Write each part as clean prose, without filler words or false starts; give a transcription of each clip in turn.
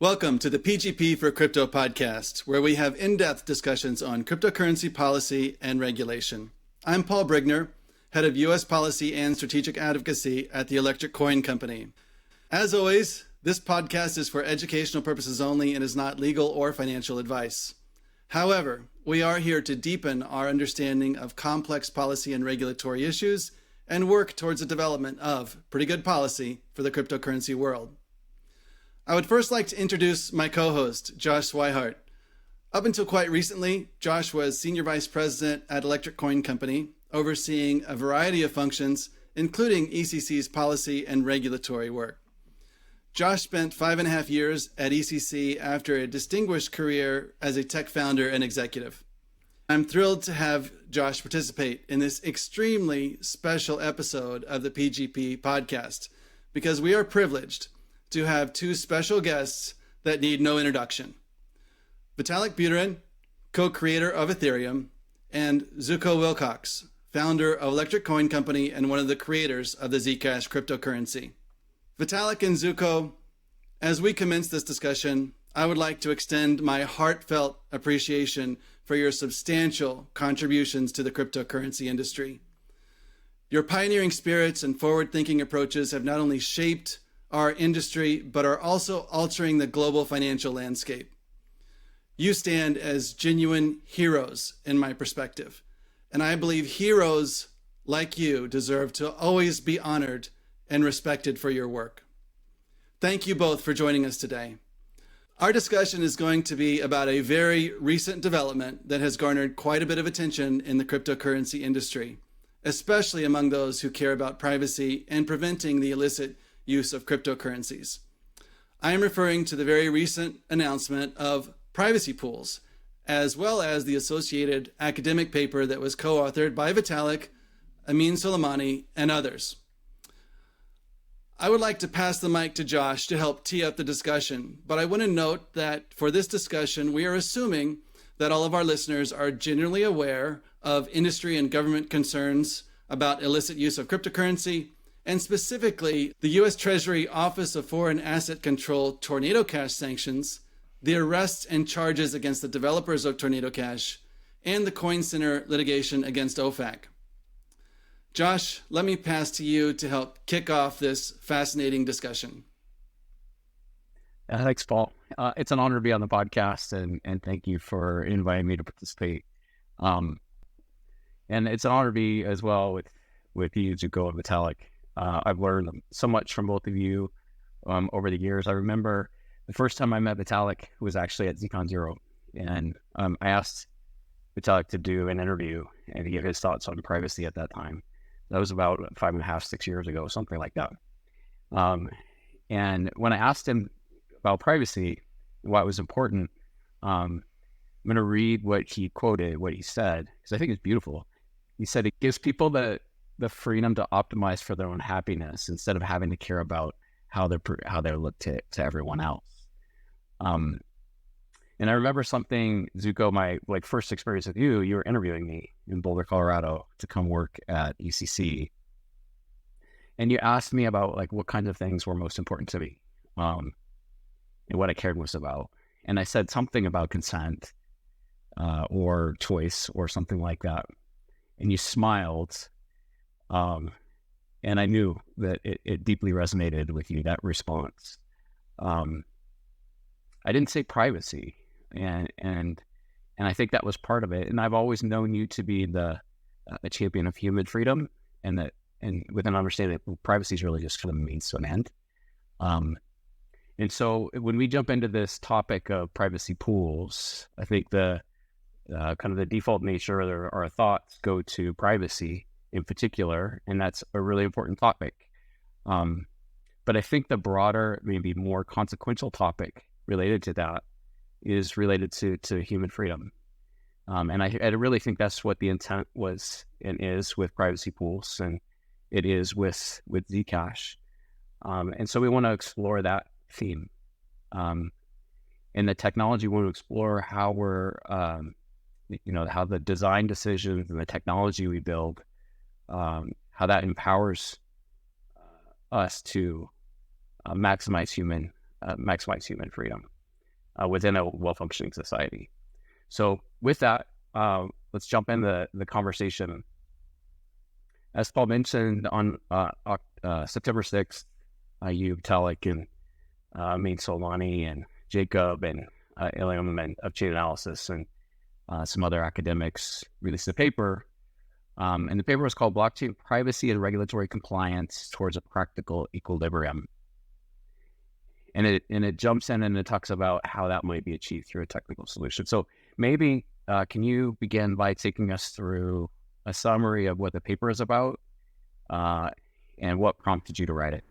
Welcome to the PGP for Crypto podcast, where we have in-depth discussions on cryptocurrency policy and regulation. I'm Paul Brigner, head of U.S. policy and strategic advocacy at the Electric Coin Company. As always, this podcast is for educational purposes only and is not legal or financial advice. However, we are here to deepen our understanding of complex policy and regulatory issues and work towards the development of pretty good policy for the cryptocurrency world. I would first like to introduce my co-host, Josh Swihart. Up until quite recently, Josh was Senior Vice President at Electric Coin Company, overseeing a variety of functions, including ECC's policy and regulatory work. Josh spent 5.5 years at ECC after a distinguished career as a tech founder and executive. I'm thrilled to have Josh participate in this extremely special episode of the PGP podcast because we are privileged to have two special guests that need no introduction. Vitalik Buterin, co-creator of Ethereum, and Zooko Wilcox, founder of Electric Coin Company and one of the creators of the Zcash cryptocurrency. Vitalik and Zooko, as we commence this discussion, I would like to extend my heartfelt appreciation for your substantial contributions to the cryptocurrency industry. Your pioneering spirits and forward-thinking approaches have not only shaped our industry, but are also altering the global financial landscape. You stand as genuine heroes in my perspective, and I believe heroes like you deserve to always be honored and respected for your work. Thank you both for joining us today. Our discussion is going to be about a very recent development that has garnered quite a bit of attention in the cryptocurrency industry, especially among those who care about privacy and preventing the illicit use of cryptocurrencies. I am referring to the very recent announcement of privacy pools, as well as the associated academic paper that was co-authored by Vitalik, Amin Soleimani, and others. I would like to pass the mic to Josh to help tee up the discussion, but I want to note that for this discussion, we are assuming that all of our listeners are generally aware of industry and government concerns about illicit use of cryptocurrency, and specifically the U.S. Treasury Office of Foreign Asset Control Tornado Cash sanctions, the arrests and charges against the developers of Tornado Cash, and the Coin Center litigation against OFAC. Josh, let me pass to you to help kick off this fascinating discussion. Thanks, Paul. It's an honor to be on the podcast, and thank you for inviting me to participate. And it's an honor to be as well with you, Zooko and Vitalik. I've learned so much from both of you over the years. I remember the first time I met Vitalik was actually at ZCon Zero, and I asked Vitalik to do an interview and to give his thoughts on privacy at that time. That was about 5.5, 6 years ago, something like that. And when I asked him about privacy, why it was important, I'm going to read what he quoted, what he said, because I think it's beautiful. He said, it gives people the freedom to optimize for their own happiness instead of having to care about how they look to everyone else. And I remember something, Zooko, my first experience with you were interviewing me in Boulder, Colorado to come work at ECC. And you asked me about what kinds of things were most important to me and what I cared most about. And I said something about consent or choice or something like that. And you smiled. And I knew that it deeply resonated with you, that response. I didn't say privacy. And I think that was part of it. And I've always known you to be a champion of human freedom, and with an understanding that privacy is really just kind of a means to an end. And so when we jump into this topic of privacy pools, I think the kind of the default nature or our thoughts go to privacy in particular, and that's a really important topic. But I think the broader, maybe more consequential topic related to that is related to human freedom. And I really think that's what the intent was and is with privacy pools, and it is with Zcash. And so we want to explore that theme. And the technology, we want to explore how we're, how the design decisions and the technology we build, how that empowers us to maximize human maximize human freedom within a well-functioning society. So with that, let's jump in the conversation. As Paul mentioned, on September 6th, you, Vitalik, and Main Solani, and Jacob, and Ilium, and Upchain Analysis, and some other academics released a paper. And the paper was called Blockchain Privacy and Regulatory Compliance Towards a Practical Equilibrium. And it jumps in and it talks about how that might be achieved through a technical solution. So maybe can you begin by taking us through a summary of what the paper is about and what prompted you to write it?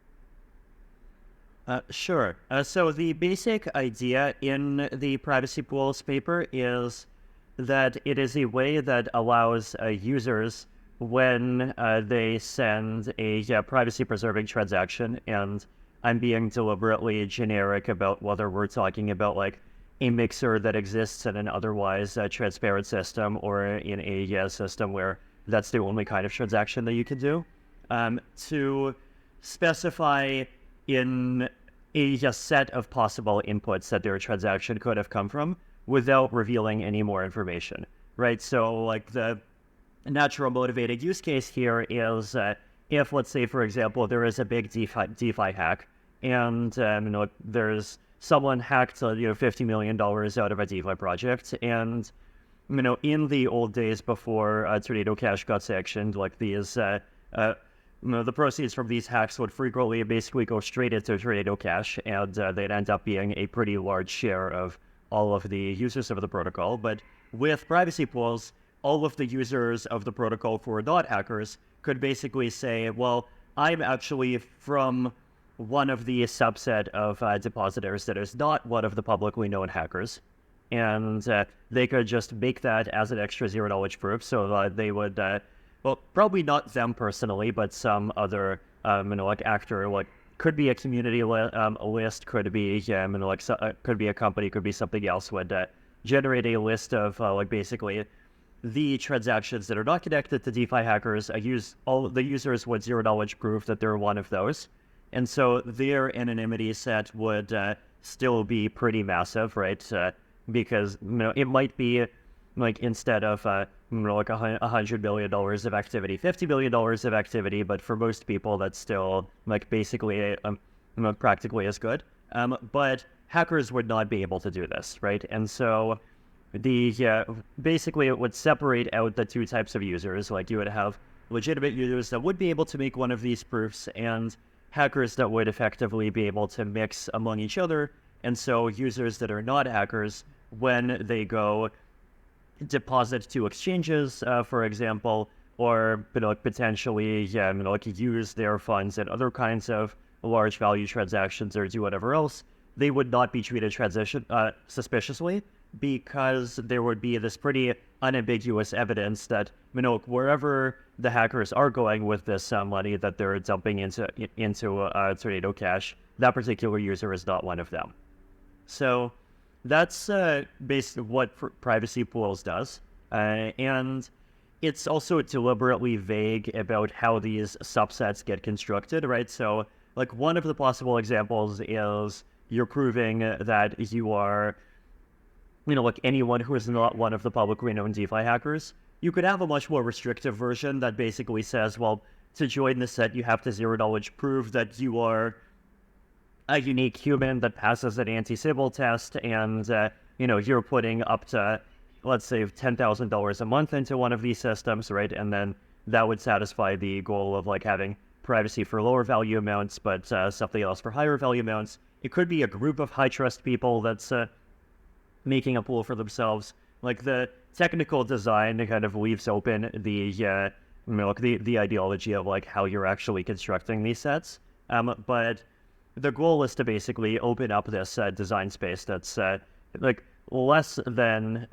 Sure. So the basic idea in the Privacy Pools paper is that it is a way that allows users, when they send a privacy-preserving transaction, and I'm being deliberately generic about whether we're talking about like a mixer that exists in an otherwise transparent system or in a system where that's the only kind of transaction that you can do, to specify in a set of possible inputs that their transaction could have come from without revealing any more information, right? So like the natural motivated use case here is if, let's say, for example, there is a big DeFi hack, and there's someone hacked $50 million out of a DeFi project, and in the old days before Tornado Cash got sanctioned, like these the proceeds from these hacks would frequently basically go straight into Tornado Cash, and they'd end up being a pretty large share of all of the users of the protocol. But with privacy pools, all of the users of the protocol who are not hackers could basically say, well, I'm actually from one of the subset of depositors that is not one of the publicly known hackers. And they could just make that as an extra zero-knowledge proof. So they would, well, probably not them personally, but some other like actor, like could be a community list, could be could be a company, could be something else, would generate a list of like basically the transactions that are not connected to DeFi hackers. All the users would zero-knowledge prove that they're one of those. And so their anonymity set would still be pretty massive, right? Because it might be like instead of like $100 billion of activity, $50 billion of activity, but for most people that's still like basically practically as good. But hackers would not be able to do this, right? And so basically it would separate out the two types of users. Like you would have legitimate users that would be able to make one of these proofs, and hackers that would effectively be able to mix among each other. And so users that are not hackers, when they go deposit to exchanges, for example, or potentially use their funds in other kinds of large value transactions or do whatever else, they would not be treated suspiciously, because there would be this pretty unambiguous evidence that wherever the hackers are going with this money that they're dumping into Tornado Cash, that particular user is not one of them. So that's basically what Privacy Pools does, and it's also deliberately vague about how these subsets get constructed, right? So like one of the possible examples is you're proving that you are like anyone who is not one of the publicly known DeFi hackers. You could have a much more restrictive version that basically says, well, to join the set, you have to zero-knowledge prove that you are a unique human that passes an anti-Sybil test, and you're putting up to, let's say, $10,000 a month into one of these systems, right? And then that would satisfy the goal of like having privacy for lower value amounts, but something else for higher value amounts. It could be a group of high trust people that's making a pool for themselves. Like the technical design kind of leaves open the the ideology of like how you're actually constructing these sets. But the goal is to basically open up this design space that's like less than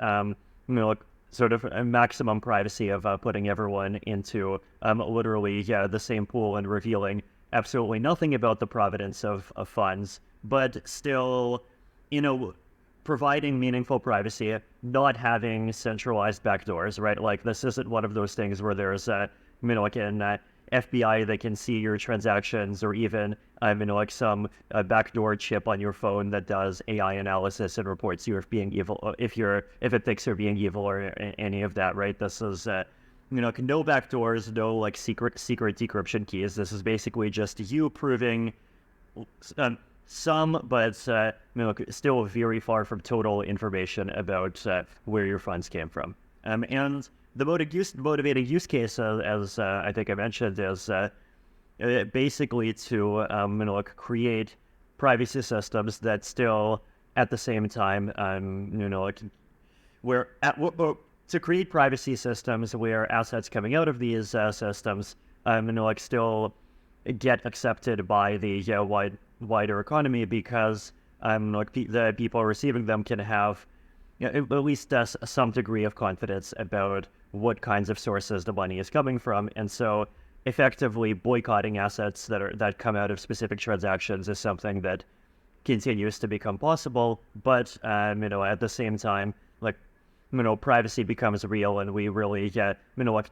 sort of a maximum privacy of putting everyone into literally the same pool and revealing absolutely nothing about the provenance of funds, but still providing meaningful privacy, not having centralized backdoors, right? Like this isn't one of those things where there's like in FBI that can see your transactions, or even like some backdoor chip on your phone that does AI analysis and reports you if being evil, if it thinks you're being evil or any of that, right? This is no backdoors, no like secret decryption keys. This is basically just you proving some, but still very far from total information about where your funds came from. And the motivating use case, as I think I mentioned, is basically to create privacy systems that still, at the same time, to create privacy systems where assets coming out of these systems, still get accepted by the wider economy, because the people receiving them can have at least some degree of confidence about what kinds of sources the money is coming from. And so effectively boycotting assets that come out of specific transactions is something that continues to become possible. But at the same time, privacy becomes real, and we really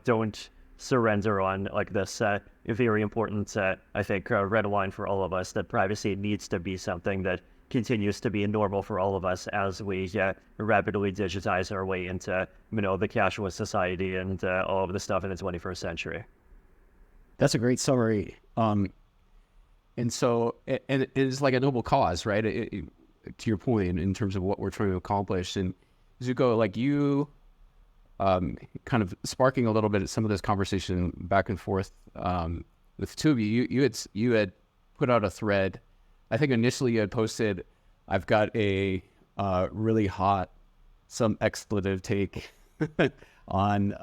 don't surrender on this very important I think red line for all of us, that privacy needs to be something that continues to be normal for all of us as we rapidly digitize our way into the cashless society and all of the stuff in the 21st century. That's a great summary. And so it is like a noble cause, right? To your point, in terms of what we're trying to accomplish. And Zooko, like you kind of sparking a little bit of some of this conversation back and forth with the two of you, you had put out a thread. I think initially you had posted, I've got a really hot, some expletive take on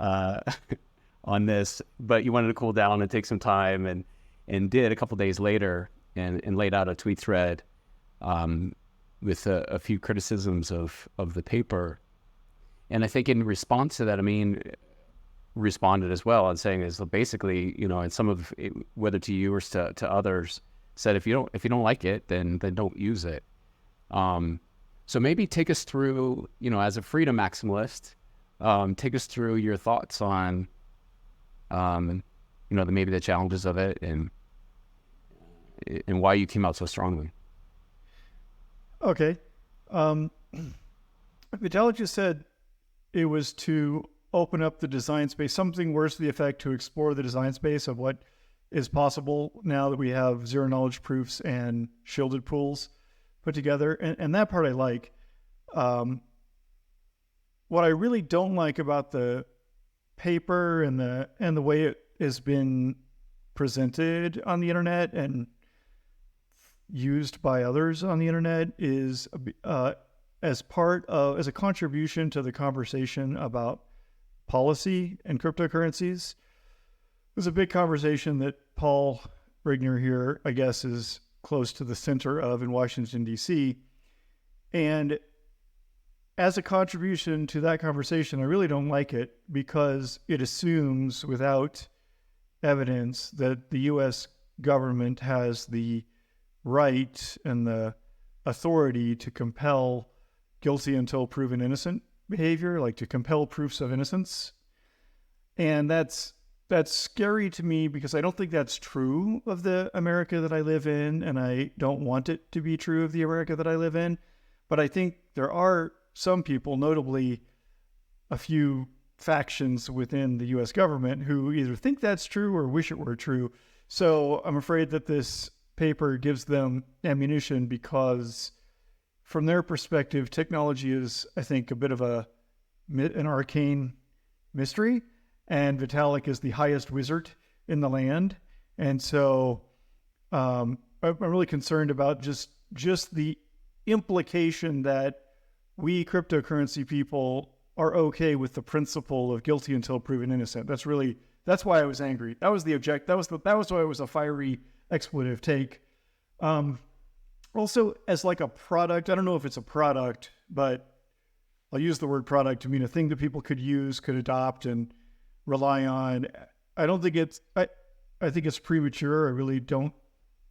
this, but you wanted to cool down and take some time, and did a couple days later and laid out a tweet thread with a few criticisms of the paper. And I think in response to that, Amin responded as well and saying is basically, and some of it, whether to you or to others, said if you don't like it, then don't use it. So maybe take us through, as a freedom maximalist, take us through your thoughts on, maybe the challenges of it and why you came out so strongly. Okay. Vitalik just said it was to open up the design space, something worse to the effect, to explore the design space of what is possible now that we have zero knowledge proofs and shielded pools put together. And that part I like. What I really don't like about the paper and the way it has been presented on the internet and used by others on the internet is as a contribution to the conversation about policy and cryptocurrencies. It was a big conversation that Paul Brigner here, I guess, is close to the center of in Washington, D.C. And as a contribution to that conversation, I really don't like it because it assumes without evidence that the U.S. government has the right and the authority to compel guilty until proven innocent behavior, like to compel proofs of innocence. And that's scary to me because I don't think that's true of the America that I live in, and I don't want it to be true of the America that I live in. But I think there are some people, notably a few factions within the U.S. government, who either think that's true or wish it were true. So I'm afraid that this paper gives them ammunition because from their perspective, technology is, I think, a bit of an arcane mystery, and Vitalik is the highest wizard in the land. And so I'm really concerned about just the implication that we cryptocurrency people are okay with the principle of guilty until proven innocent. That's why I was angry. That was why it was a fiery expletive take. Also, as like a product, I don't know if it's a product, but I'll use the word product to mean a thing that people could use, could adopt and rely on. I think it's premature. I really don't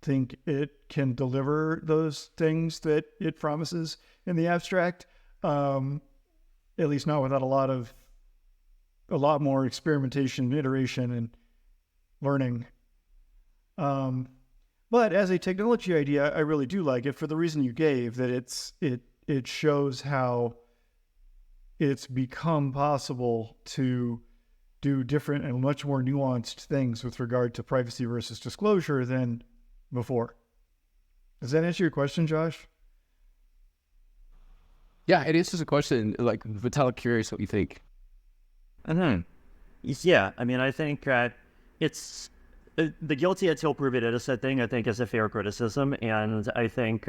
think it can deliver those things that it promises in the abstract. At least not without a lot more experimentation, iteration, learning. But as a technology idea, I really do like it for the reason you gave, that it shows how it's become possible to do different and much more nuanced things with regard to privacy versus disclosure than before. Does that answer your question, Josh? Yeah, it answers the question. Like, Vital, curious what you think. Yeah, I mean, I think it's the guilty until proven innocent thing, I think, is a fair criticism. And I think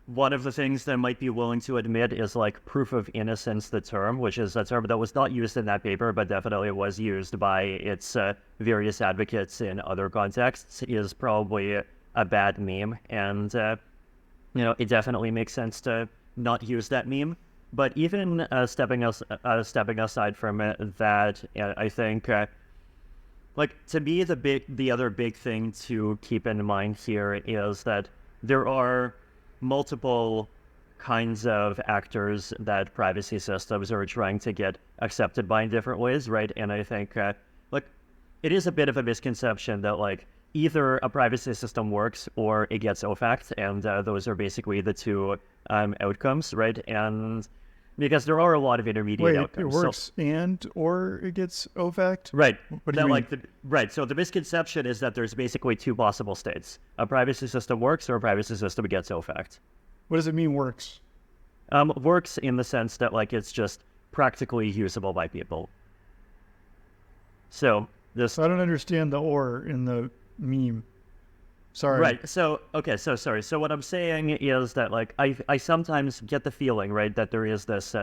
one of the things that I might be willing to admit is like proof of innocence, the term, which is a term that was not used in that paper, but definitely was used by its various advocates in other contexts, is probably a bad meme. And, it definitely makes sense to not use that meme. But even stepping aside from it, that I think, to me, the other big thing to keep in mind here is that there are multiple kinds of actors that privacy systems are trying to get accepted by in different ways, right? And I think, it is a bit of a misconception that, either a privacy system works or it gets OFAC'd, and those are basically the two outcomes, right? And because there are a lot of intermediate outcomes. It works or it gets OFAC'd? Right. What do you mean? Right. So the misconception is that there's basically two possible states. A privacy system works or a privacy system gets OFAC'd. What does it mean works? Works in the sense that it's just practically usable by people. So this... I don't understand the or in the meme. Sorry. Right. So sorry. So what I'm saying is that I sometimes get the feeling, right, that there is this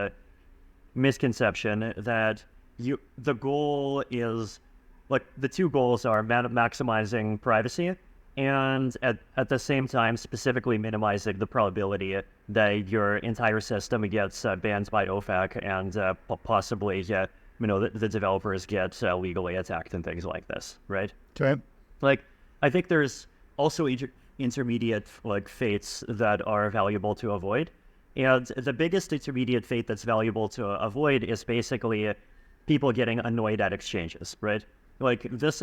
misconception that the goal is the two goals are maximizing privacy and at the same time specifically minimizing the probability that your entire system gets banned by OFAC and possibly the developers get legally attacked and things like this, right? Okay. I think there's also intermediate fates that are valuable to avoid. And the biggest intermediate fate that's valuable to avoid is basically people getting annoyed at exchanges, right? This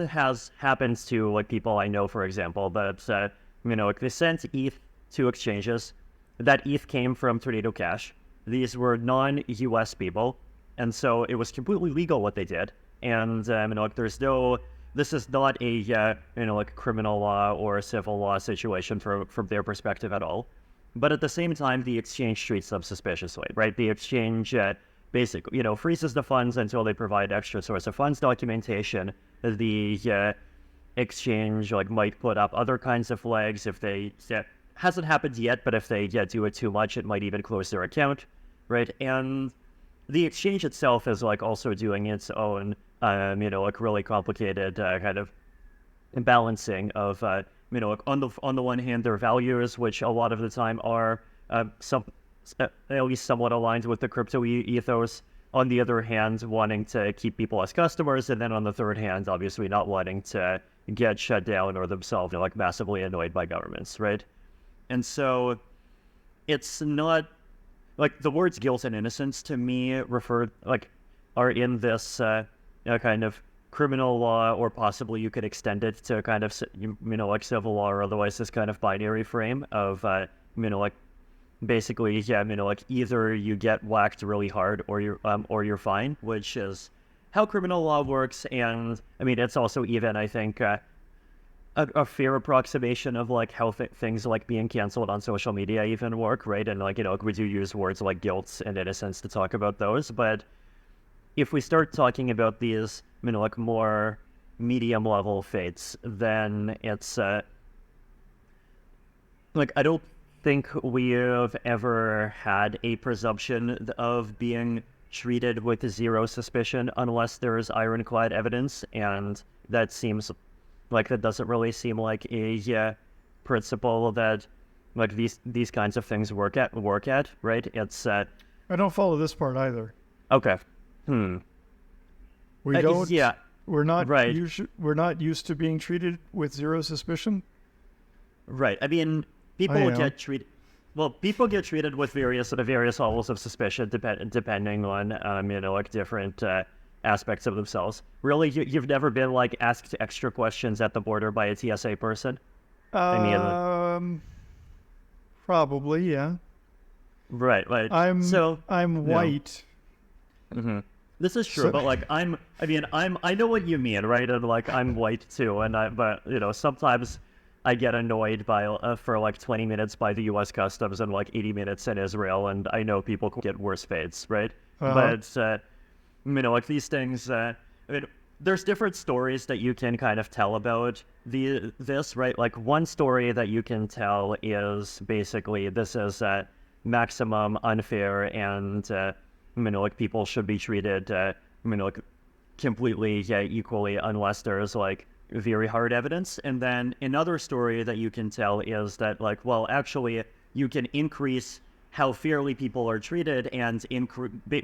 happens to people I know, for example, that they sent ETH to exchanges. That ETH came from Tornado Cash. These were non-US people, and so it was completely legal what they did. And this is not a criminal law or a civil law situation from their perspective at all. But at the same time, the exchange treats them suspiciously, right? The exchange basically, freezes the funds until they provide extra source of funds documentation. The exchange might put up other kinds of flags if they hasn't happened yet, but if they do it too much, it might even close their account, right? And the exchange itself is also doing its own really complicated kind of balancing of on the one hand their values, which a lot of the time are at least somewhat aligned with the crypto ethos. On the other hand, wanting to keep people as customers, and then on the third hand, obviously not wanting to get shut down or themselves massively annoyed by governments, right? And so it's not the words guilt and innocence to me are in this kind of criminal law, or possibly you could extend it to kind of civil law, or otherwise this kind of binary frame of basically either you get whacked really hard or you're fine, which is how criminal law works. And I mean, it's also even, I think, a fair approximation of how things being canceled on social media even work, right? And we do use words like guilt and innocence to talk about those, but if we start talking about these more medium level fates, then it's I don't think we have ever had a presumption of being treated with zero suspicion unless there's ironclad evidence, and that seems that doesn't really seem like a principle that these kinds of things work at, right? It's I don't follow this part either. Okay. We don't. Yeah. We're not right. We're not used to being treated with zero suspicion. Right. I mean, people get treated. Well, people get treated with various levels of suspicion, depending on different aspects of themselves. Really, you've never been like asked extra questions at the border by a TSA person? Probably, yeah. Right. I'm Yeah. white. This is true, So- but like I know what you mean, right? And like I'm white too, but sometimes I get annoyed by for like 20 minutes by the U.S. Customs and like 80 minutes in Israel, and I know people can get worse fates, right? But like these things, there's different stories that you can kind of tell about this, right? Like one story that you can tell is basically this is maximum unfair, and like people should be treated, like completely equally unless there's like very hard evidence. And then another story that you can tell is that like, well, actually you can increase how fairly people are treated and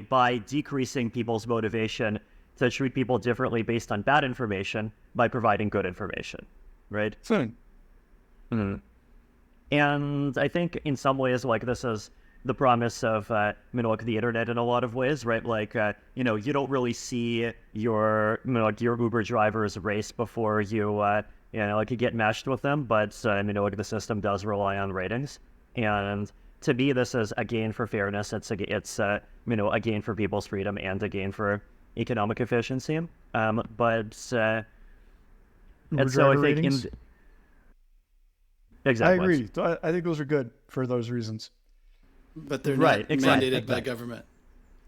by decreasing people's motivation to treat people differently based on bad information by providing good information, right? Fine. And I think in some ways, like this is the promise of, like the internet in a lot of ways, right? Like, you don't really see your, like your Uber driver's race before you, like you get meshed with them. But, like the system does rely on ratings. And to me, this is a gain for fairness. It's a gain for people's freedom and a gain for economic efficiency. And so I think ratings? exactly. I agree. I think those are good for those reasons. But they're Right, not exactly. mandated by government.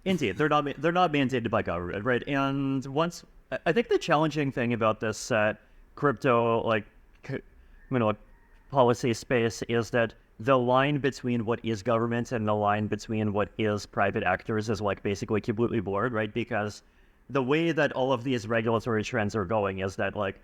Indeed, they're not mandated by government, right? And I think the challenging thing about this crypto like policy space is that the line between what is government and the line between what is private actors is like basically completely blurred, right? Because the way that all of these regulatory trends are going is that like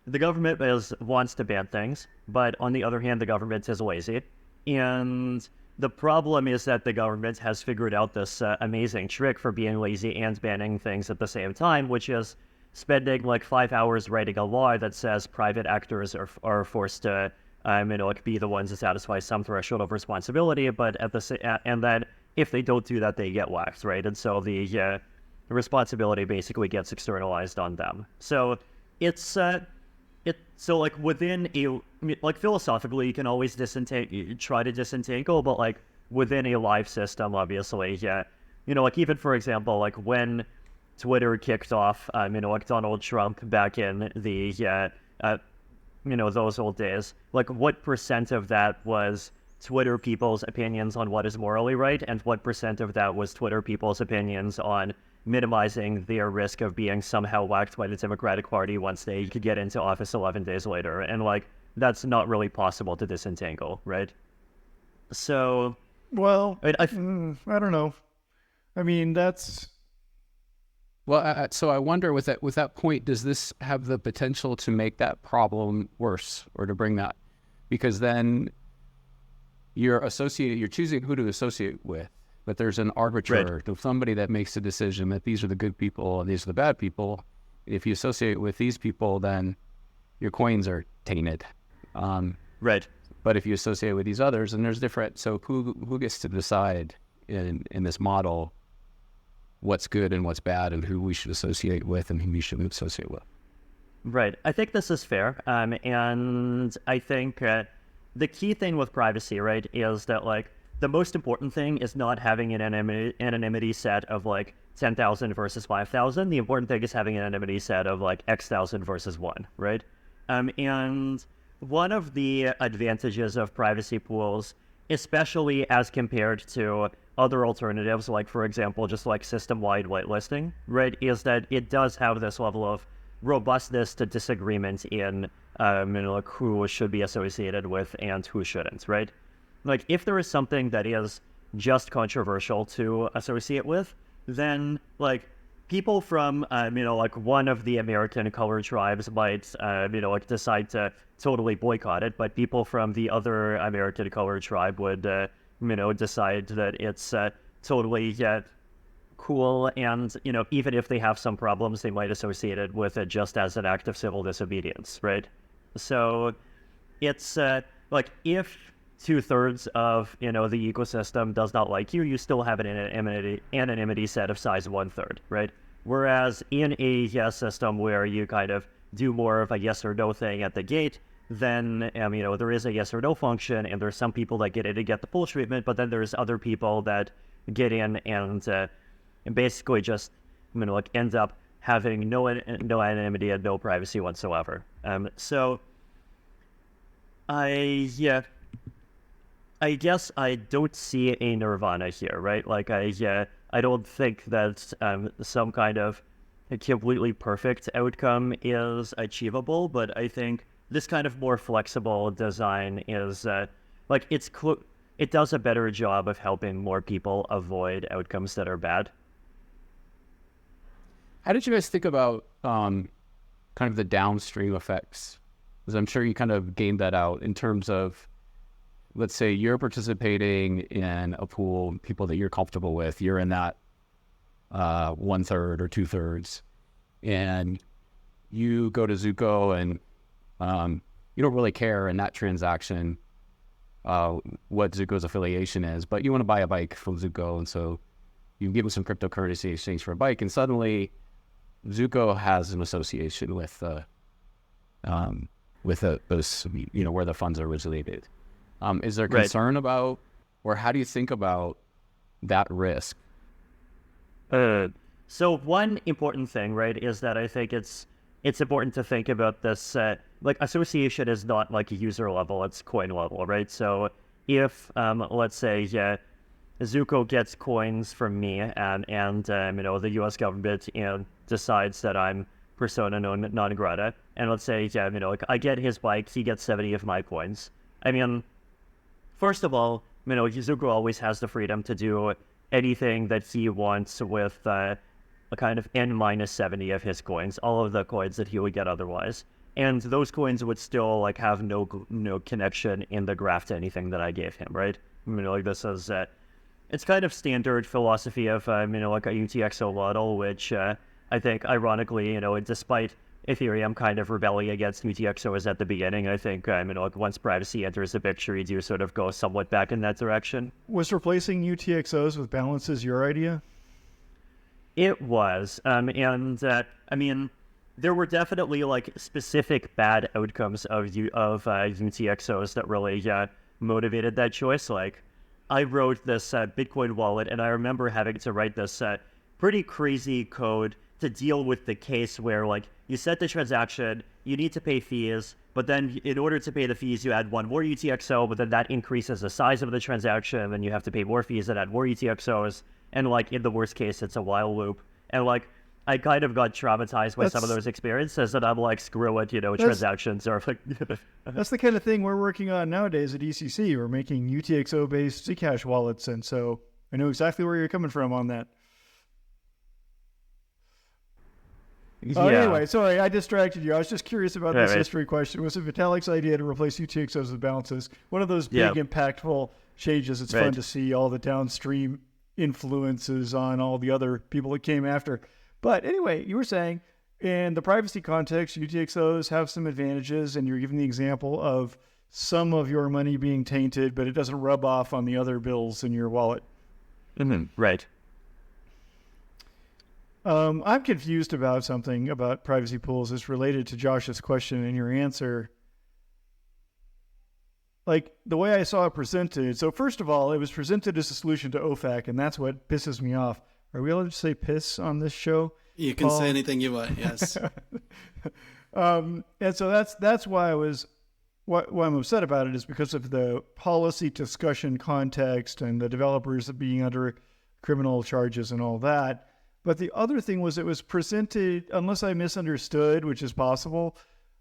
the government wants to ban things, but on the other hand, the government is lazy, and the problem is that the government has figured out this amazing trick for being lazy and banning things at the same time, which is spending like 5 hours writing a law that says private actors are forced to, like be the ones to satisfy some threshold of responsibility, but and then if they don't do that, they get whacked, right? And so the responsibility basically gets externalized on them. So it's so like within like philosophically you can always try to disentangle, but like within a live system, obviously, like even for example, like when Twitter kicked off, like Donald Trump back in the those old days, like what percent of that was Twitter people's opinions on what is morally right, and what percent of that was Twitter people's opinions on minimizing their risk of being somehow whacked by the Democratic Party once they could get into office 11 days later. And like, that's not really possible to disentangle, right? So, Well, I don't know. I mean, that's... Well, so I wonder with that point, does this have the potential to make that problem worse, or to bring that? Because then you're choosing who to associate with. But there's an arbiter, somebody that makes a decision that these are the good people and these are the bad people. If you associate with these people, then your coins are tainted. right. But if you associate with these others, and there's different. So who gets to decide in this model what's good and what's bad, and who we should associate with and who we shouldn't associate with? Right. I think this is fair. And I think the key thing with privacy, right, is that like, the most important thing is not having an anonymity set of like 10,000 versus 5,000. The important thing is having an anonymity set of like X thousand versus 1, right? And one of the advantages of privacy pools, especially as compared to other alternatives, like for example, just like system-wide whitelisting, right, is that it does have this level of robustness to disagreement in like who should be associated with and who shouldn't, right? Like, if there is something that is just controversial to associate with, then, like, people from, like, one of the American colored tribes might, like, decide to totally boycott it, but people from the other American colored tribe would, decide that it's totally cool, and, even if they have some problems, they might associate it with it just as an act of civil disobedience, right? So, it's, like, if 2/3 of the ecosystem does not like you, you still have an anonymity set of size 1/3, right? Whereas in a yes system where you kind of do more of a yes or no thing at the gate, then there is a yes or no function, and there's some people that get in to get the full treatment, but then there's other people that get in and basically just end up having no anonymity and no privacy whatsoever. So I guess I don't see a nirvana here, right? Like I don't think that some kind of a completely perfect outcome is achievable, but I think this kind of more flexible design is it does a better job of helping more people avoid outcomes that are bad. How did you guys think about kind of the downstream effects? Because I'm sure you kind of gained that out in terms of, let's say you're participating in a pool, people that you're comfortable with, you're in that 1/3 or 2/3, and you go to Zooko and you don't really care in that transaction what Zooko's affiliation is, but you want to buy a bike from Zooko, and so you give them some cryptocurrency in exchange for a bike, and suddenly Zooko has an association with those, where the funds are originated. Is there concern about, or how do you think about that risk? So one important thing, right, is that I think it's important to think about this. Association is not like a user level; it's coin level, right? So if let's say Zooko gets coins from me, and the U.S. government decides that I'm persona non grata, and let's say I get his bike, he gets 70 of my coins. I mean, first of all, Zooko always has the freedom to do anything that he wants with a kind of N-70 of his coins, all of the coins that he would get otherwise. And those coins would still have no connection in the graph to anything that I gave him, right? This is it's kind of standard philosophy of a UTXO model, which I think ironically, despite Ethereum kind of rebelling against UTXOs at the beginning, I think once privacy enters the picture, you do sort of go somewhat back in that direction. Was replacing UTXOs with balances your idea? It was, there were definitely specific bad outcomes of UTXOs that really motivated that choice. I wrote this Bitcoin wallet, and I remember having to write this pretty crazy code to deal with the case where you set the transaction, you need to pay fees, but then in order to pay the fees, you add one more UTXO, but then that increases the size of the transaction, and then you have to pay more fees and add more UTXOs, and in the worst case, it's a while loop. And I kind of got traumatized by some of those experiences, and I'm screw it, transactions are That's the kind of thing we're working on nowadays at ECC. We're making UTXO-based Zcash wallets, and so I know exactly where you're coming from on that. Anyway, sorry, I distracted you. I was just curious about this history question. Was it Vitalik's idea to replace UTXOs with balances? One of those big, impactful changes. It's fun to see all the downstream influences on all the other people that came after. But anyway, you were saying in the privacy context, UTXOs have some advantages, and you're giving the example of some of your money being tainted, but it doesn't rub off on the other bills in your wallet. Mm-hmm. Right. I'm confused about something about privacy pools. It's related to Josh's question and your answer. The way I saw it presented. So first of all, it was presented as a solution to OFAC, and that's what pisses me off. Are we allowed to say piss on this show? You can say anything you want, yes. And so that's why why I'm upset about it, is because of the policy discussion context and the developers being under criminal charges and all that. But the other thing was it was presented, unless I misunderstood, which is possible,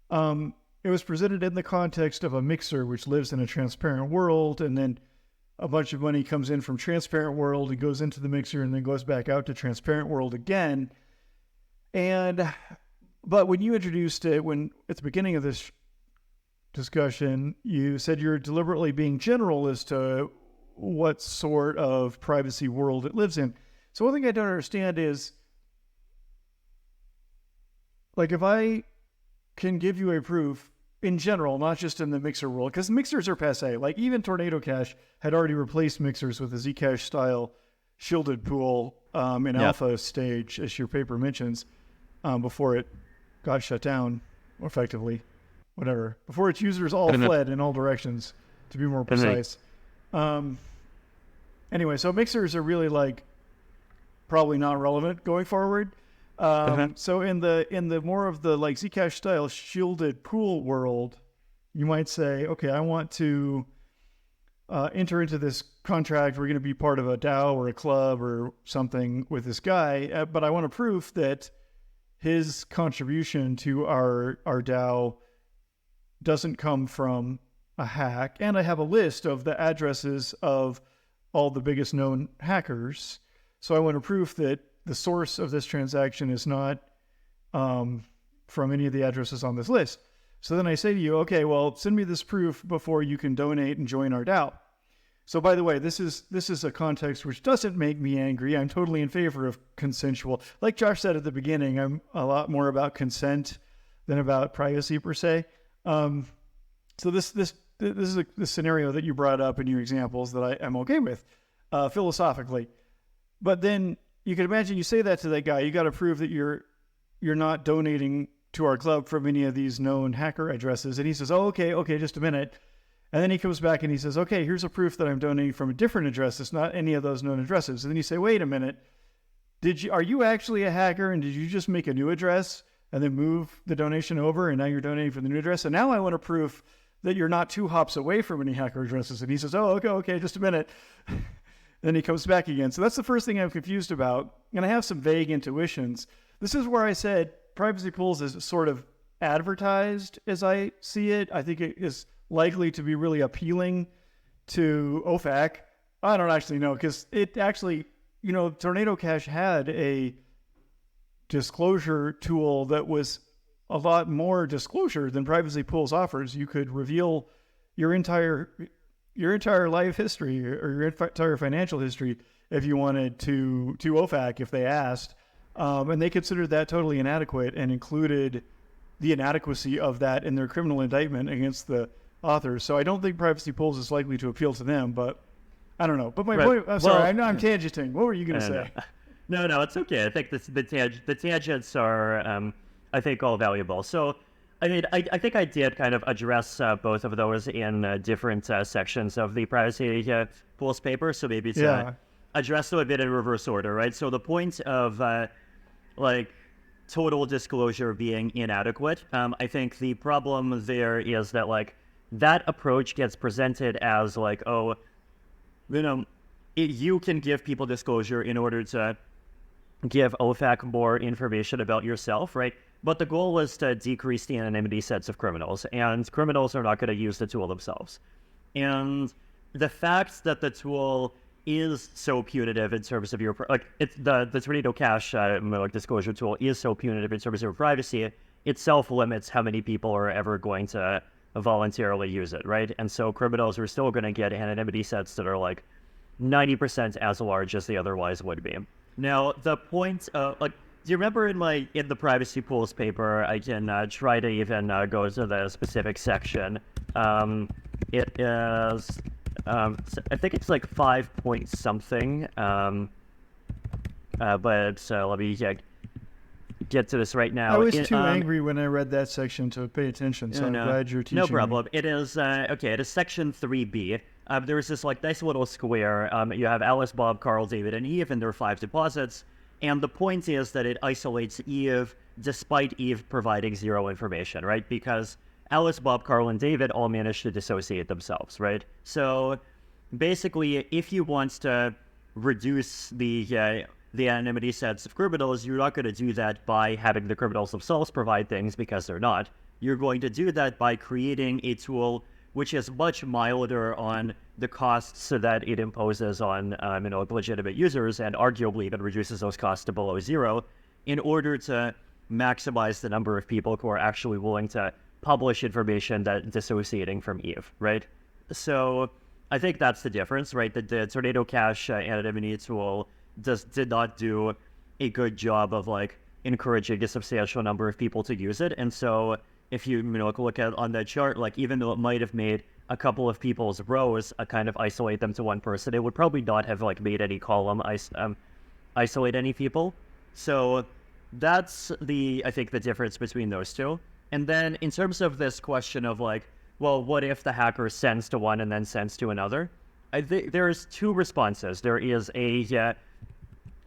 it was presented in the context of a mixer which lives in a transparent world, and then a bunch of money comes in from transparent world and goes into the mixer and then goes back out to transparent world again. But when you introduced it, at the beginning of this discussion, you said you're deliberately being general as to what sort of privacy world it lives in. So one thing I don't understand is, if I can give you a proof in general, not just in the mixer world, because mixers are passe. Even Tornado Cash had already replaced mixers with a Zcash style shielded pool in alpha stage, as your paper mentions, before it got shut down, effectively, whatever. Before its users all fled in all directions, to be more precise. Anyway, so mixers are really like probably not relevant going forward. So in the more of the like Zcash style shielded pool world, you might say, okay, I want to enter into this contract. We're going to be part of a DAO or a club or something with this guy, but I want a proof that his contribution to our DAO doesn't come from a hack. And I have a list of the addresses of all the biggest known hackers. So I want a proof that the source of this transaction is not from any of the addresses on this list. So then I say to you, okay, well, send me this proof before you can donate and join our DAO. So by the way, this is a context which doesn't make me angry. I'm totally in favor of consensual. Like Josh said at the beginning, I'm a lot more about consent than about privacy per se. So this is the scenario that you brought up in your examples that I am okay with philosophically. But then you can imagine you say that to that guy. You got to prove that you're not donating to our club from any of these known hacker addresses. And he says, oh, okay, just a minute. And then he comes back and he says, okay, here's a proof that I'm donating from a different address. It's not any of those known addresses. And then you say, wait a minute, are you actually a hacker? And did you just make a new address and then move the donation over? And now you're donating from the new address. And now I want a proof that you're not 2 hops away from any hacker addresses. And he says, oh, okay, just a minute. Then he comes back again. So that's the first thing I'm confused about. And I have some vague intuitions. This is where I said privacy pools is sort of advertised as I see it. I think it is likely to be really appealing to OFAC. I don't actually know, because it actually, Tornado Cash had a disclosure tool that was a lot more disclosure than privacy pools offers. You could reveal your entire life history or your entire financial history if you wanted to OFAC if they asked. And they considered that totally inadequate and included the inadequacy of that in their criminal indictment against the authors. So I don't think privacy pools is likely to appeal to them, but I don't know. But my point, I'm sorry, I know I'm tangenting. What were you going to say? No, it's okay. I think the tangents are, I think, all valuable. So, I mean, I think I did kind of address both of those in different sections of the privacy pools paper. So maybe to address them a bit in reverse order, right? So the point of total disclosure being inadequate, I think the problem there is that that approach gets presented as you can give people disclosure in order to give OFAC more information about yourself, right? But the goal is to decrease the anonymity sets of criminals, and criminals are not going to use the tool themselves. And the fact that the tool is so punitive in terms of your, the Tornado Cash disclosure tool is so punitive in terms of your privacy, itself limits how many people are ever going to voluntarily use it, right? And so criminals are still going to get anonymity sets that are 90% as large as they otherwise would be. Now, the point of, do you remember in the privacy pools paper, I can try to even go to the specific section. It is, I think it's 5 point something, but let me get to this right now. I was too angry when I read that section to pay attention, so I'm glad you're teaching No problem. me. It is, it is section 3B. There's this nice little square. You have Alice, Bob, Carl, David, and Eve, and there are 5 deposits. And the point is that it isolates Eve despite Eve providing 0 information, right? Because Alice, Bob, Carl, and David all managed to dissociate themselves, right? So basically, if you want to reduce the anonymity sets of criminals, you're not going to do that by having the criminals themselves provide things, because they're not. You're going to do that by creating a tool which is much milder on the costs so that it imposes on legitimate users, and arguably even reduces those costs to below 0, in order to maximize the number of people who are actually willing to publish information that dissociating from Eve, right? So I think that's the difference, right? The Tornado Cash anonymity tool did not do a good job of encouraging a substantial number of people to use it, and so if you look at on that chart, even though it might have made a couple of people's rows, kind of isolate them to one person, it would probably not have like made any column isolate any people. So that's I think the difference between those two. And then in terms of this question of like, well, what if the hacker sends to one and then sends to another? I think there's two responses. There is a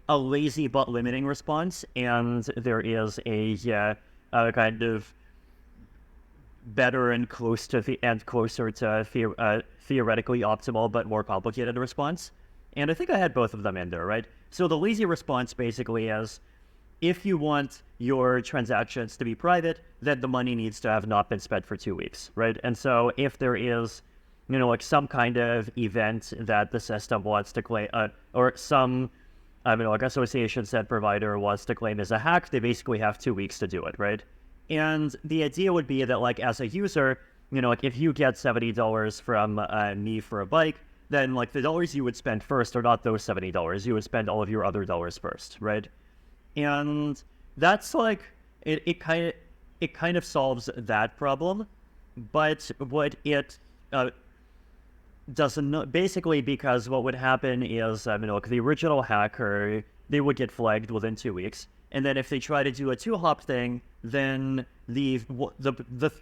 lazy but limiting response, and there is a kind of better and closer to theoretically optimal but more complicated response. And I think I had both of them in there, right? So the lazy response basically is, if you want your transactions to be private, then the money needs to have not been spent for 2 weeks, right? And so if there is, like some kind of event that the system wants to claim, or some, like association set provider wants to claim as a hack, they basically have 2 weeks to do it, right? And the idea would be that, like, as a user, like if you get $70 from me for a bike, then like the dollars you would spend first are not those $70. You would spend all of your other dollars first, right? And that's like it kind of solves that problem, but what it doesn't, basically, because what would happen is like the original hacker, they would get flagged within 2 weeks, and then if they try to do a 2-hop thing, then the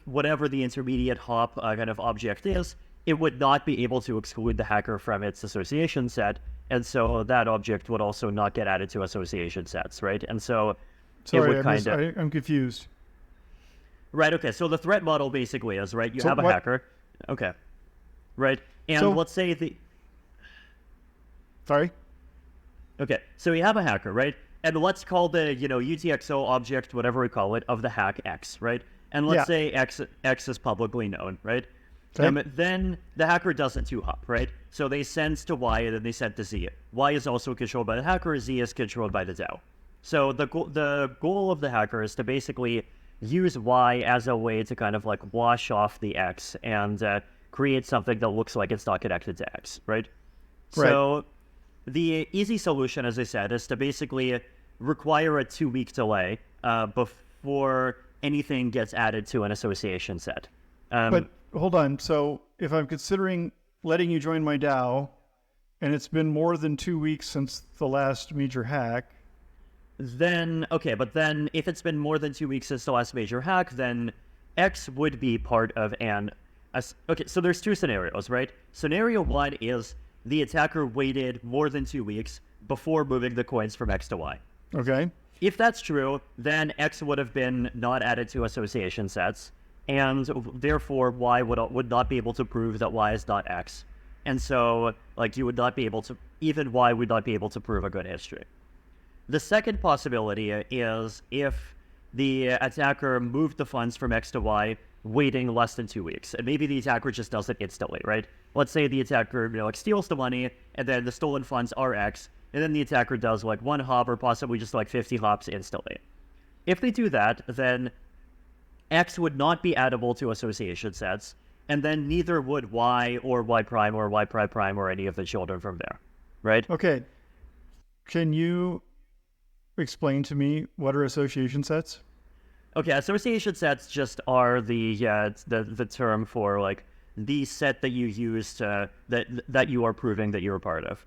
whatever the intermediate hop kind of object is, it would not be able to exclude the hacker from its association set. And so that object would also not get added to association sets, right? And so Sorry, it would I'm confused. Right, okay. So the threat model basically is, right, you have a hacker. Okay. Right. And So- let's say Sorry? okay, so you have a hacker, right? And let's call the, UTXO object, whatever we call it, of the hack X, right? And let's say X is publicly known, right? Okay. Then the hacker doesn't 2-hop, right? So they send to Y and then they send to Z. Y is also controlled by the hacker, Z is controlled by the DAO. So the goal of the hacker is to basically use Y as a way to kind of like wash off the X and create something that looks like it's not connected to X, right? So the easy solution, as I said, is to basically require a 2-week delay before anything gets added to an association set. But hold on. So if I'm considering letting you join my DAO, and it's been more than 2 weeks since the last major hack, then, okay, but then if it's been more than 2 weeks since the last major hack, then X would be part of okay, so there's two scenarios, right? Scenario one is the attacker waited more than 2 weeks before moving the coins from X to Y. okay? If that's true, then X would have been not added to association sets, and therefore Y would not be able to prove that Y is not X. And so, like, you would not be able to, even Y would not be able to prove a good history. The second possibility is if the attacker moved the funds from X to Y, waiting less than 2 weeks. And maybe the attacker just does it instantly, right? Let's say the attacker, steals the money, and then the stolen funds are X, and then the attacker does like 1 hop or possibly just like 50 hops instantly. If they do that, then X would not be addable to association sets, and then neither would Y or Y prime or Y prime prime or any of the children from there, right? Okay. Can you explain to me what are association sets? Okay, association sets just are the term for like the set that you use to that you are proving that you're a part of.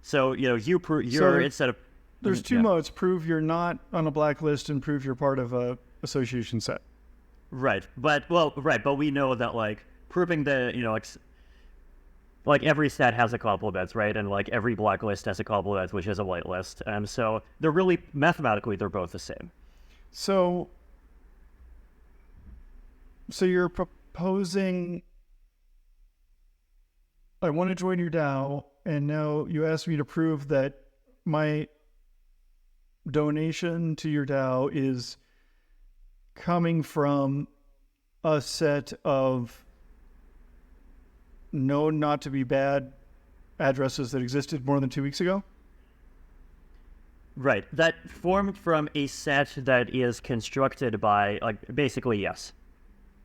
So you're instead of There's two modes: prove you're not on a blacklist and prove you're part of a association set. Right, but we know that like proving the like every set has a complement, right? And like every blacklist has a complement, which is a whitelist. So they're really mathematically they're both the same. So you're proposing, I want to join your DAO, and now you ask me to prove that my donation to your DAO is coming from a set of known not to be bad addresses that existed more than 2 weeks ago? Right, that formed from a set that is constructed by, like, basically, yes.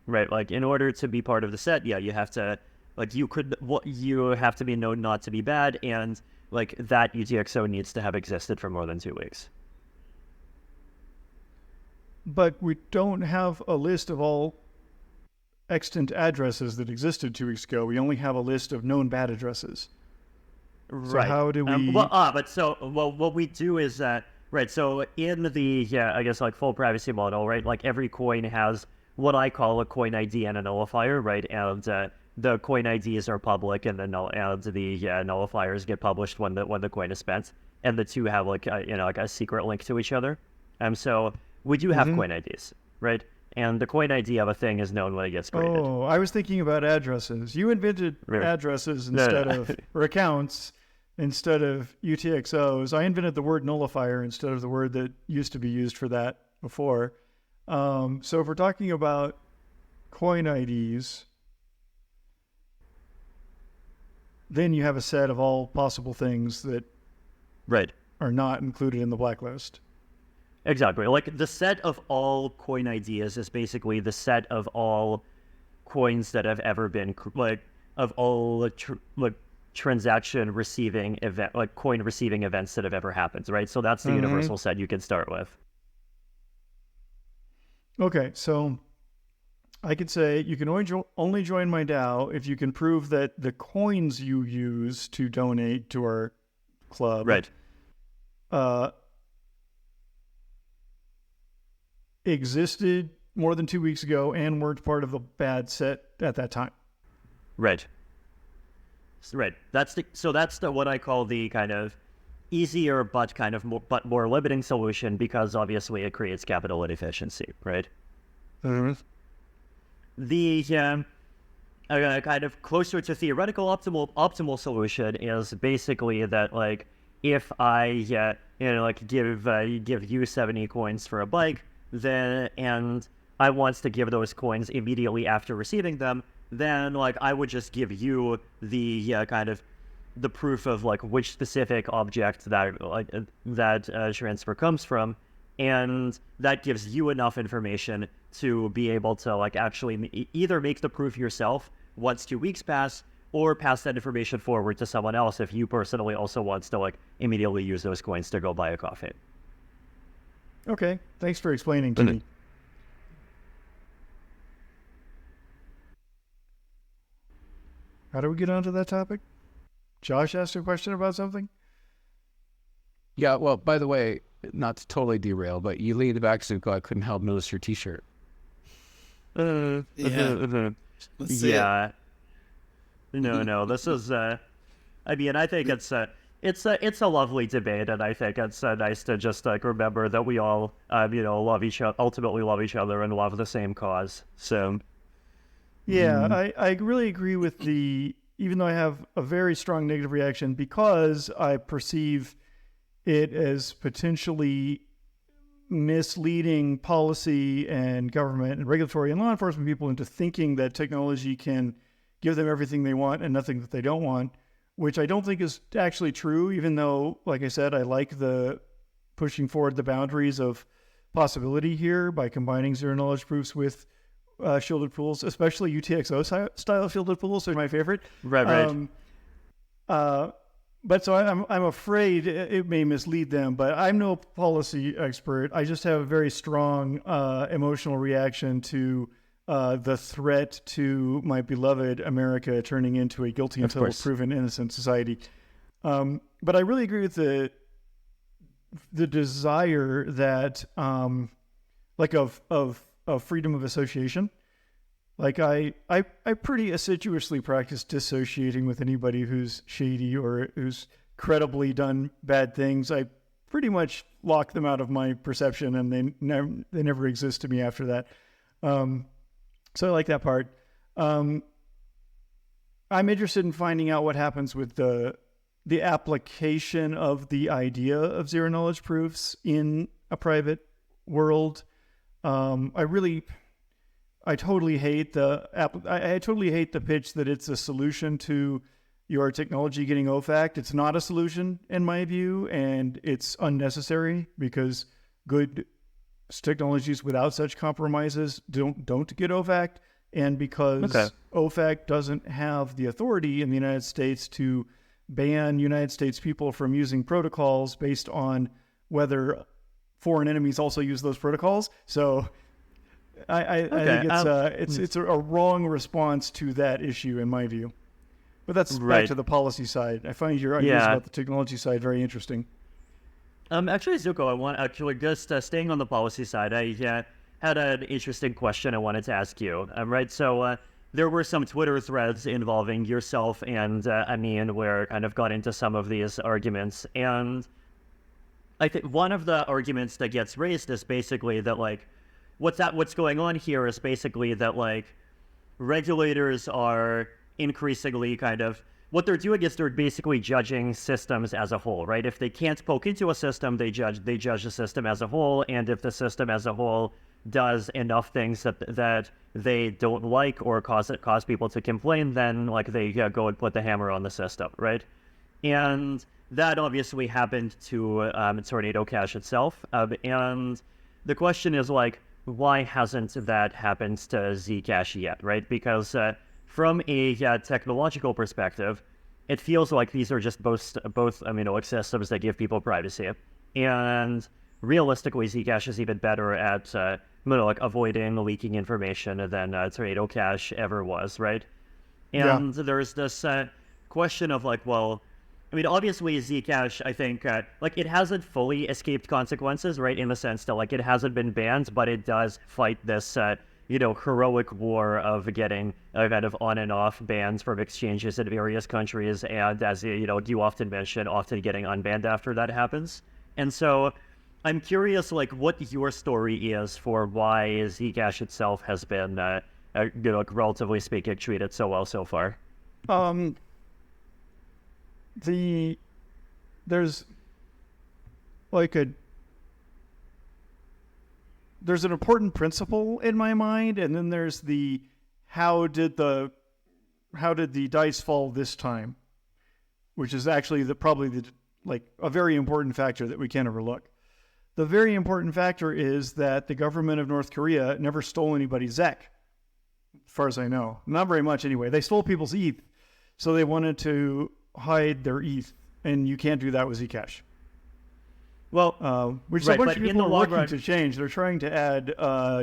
Right, like, in order to be part of the set, yeah, you have to, like, you have to be known not to be bad, and, like, that UTXO needs to have existed for more than 2 weeks. But we don't have a list of all extant addresses that existed 2 weeks ago. We only have a list of known bad addresses. So Right. how do we? What we do is that, right, so in the, I guess like full privacy model, right, like every coin has what I call a coin ID and a nullifier, right, and the coin IDs are public, and the nullifiers get published when the coin is spent, and the two have like a secret link to each other. So we do have coin IDs, right? And the coin ID of a thing is known when it gets created. Oh, I was thinking about addresses. You invented addresses instead of, or accounts instead of UTXOs. I invented the word nullifier instead of the word that used to be used for that before. So if we're talking about coin IDs, then you have a set of all possible things that are not included in the blacklist. Exactly. Like the set of all coin IDs is basically the set of all coins that have ever been of all transaction receiving event, like coin receiving events that have ever happened, right? So that's the universal set you can start with. Okay, so I could say you can only join my DAO if you can prove that the coins you use to donate to our club existed more than 2 weeks ago and weren't part of the bad set at that time. Right. That's the what I call the kind of easier but kind of more limiting solution, because obviously it creates capital inefficiency, right? The kind of closer to theoretical optimal solution is basically that, like, if I give you 70 coins for a bike, then and I want to give those coins immediately after receiving them, then like I would just give you the kind of the proof of like which specific object that transfer comes from, and that gives you enough information to be able to like actually either make the proof yourself once 2 weeks pass, or pass that information forward to someone else if you personally also wants to like immediately use those coins to go buy a coffee. Okay, thanks for explaining to me. How do we get onto that topic? Josh asked a question about something? Yeah, well, by the way, not to totally derail, but you leaned back, Zuko. I couldn't help notice your T-shirt. Let's see Yeah. No. This is. I mean, I think it's a lovely debate, and I think it's nice to just like remember that we all, love each other, ultimately love each other, and love the same cause. So. Yeah, I really agree with even though I have a very strong negative reaction because I perceive it as potentially misleading policy and government and regulatory and law enforcement people into thinking that technology can give them everything they want and nothing that they don't want, which I don't think is actually true, even though, like I said, I like the pushing forward the boundaries of possibility here by combining zero-knowledge proofs with shielded pools, especially UTXO style shielded pools are my favorite. Right. But so I'm afraid it may mislead them, but I'm no policy expert. I just have a very strong emotional reaction to the threat to my beloved America turning into a guilty until proven innocent society. But I really agree with the desire that of freedom of association. Like I pretty assiduously practice dissociating with anybody who's shady or who's credibly done bad things. I pretty much lock them out of my perception, and they never exist to me after that. So I like that part. I'm interested in finding out what happens with the application of the idea of zero knowledge proofs in a private world. I totally hate the pitch that it's a solution to your technology getting OFAC'd. It's not a solution in my view, and it's unnecessary because good technologies without such compromises don't get OFAC'd, and because OFAC doesn't have the authority in the United States to ban United States people from using protocols based on whether foreign enemies also use those protocols. So I think it's a wrong response to that issue in my view. But that's back to the policy side. I find your ideas about the technology side very interesting. Actually, Zuko, I want just staying on the policy side. I had an interesting question I wanted to ask you. Right, so there were some Twitter threads involving yourself and Amin where kind of got into some of these arguments, and I think one of the arguments that gets raised is basically that like what's going on here is basically that like regulators are increasingly kind of what they're doing is they're basically judging systems as a whole, right? If they can't poke into a system, they judge the system as a whole, and if the system as a whole does enough things that they don't like or cause people to complain, then like they go and put the hammer on the system, right? And that obviously happened to Tornado Cash itself, and the question is like, why hasn't that happened to Zcash yet, right? Because from a technological perspective, it feels like these are just both systems that give people privacy. And realistically, Zcash is even better at avoiding leaking information than Tornado Cash ever was, right? And there's this question of like, well, I mean, obviously Zcash, I think, it hasn't fully escaped consequences, right? In the sense that like it hasn't been banned, but it does fight this heroic war of getting kind of on and off bans from exchanges in various countries, and as you often mention, often getting unbanned after that happens. And so I'm curious, like, what your story is for why Zcash itself has been, relatively speaking, treated so well so far. There's an important principle in my mind, and then there's the how did the dice fall this time, which is actually probably a very important factor that we can't overlook. The very important factor is that the government of North Korea never stole anybody's ZEC, as far as I know. Not very much anyway. They stole people's ETH, so they wanted to hide their ETH, and you can't do that with Zcash. Well, which a bunch of people are working to change. They're trying to add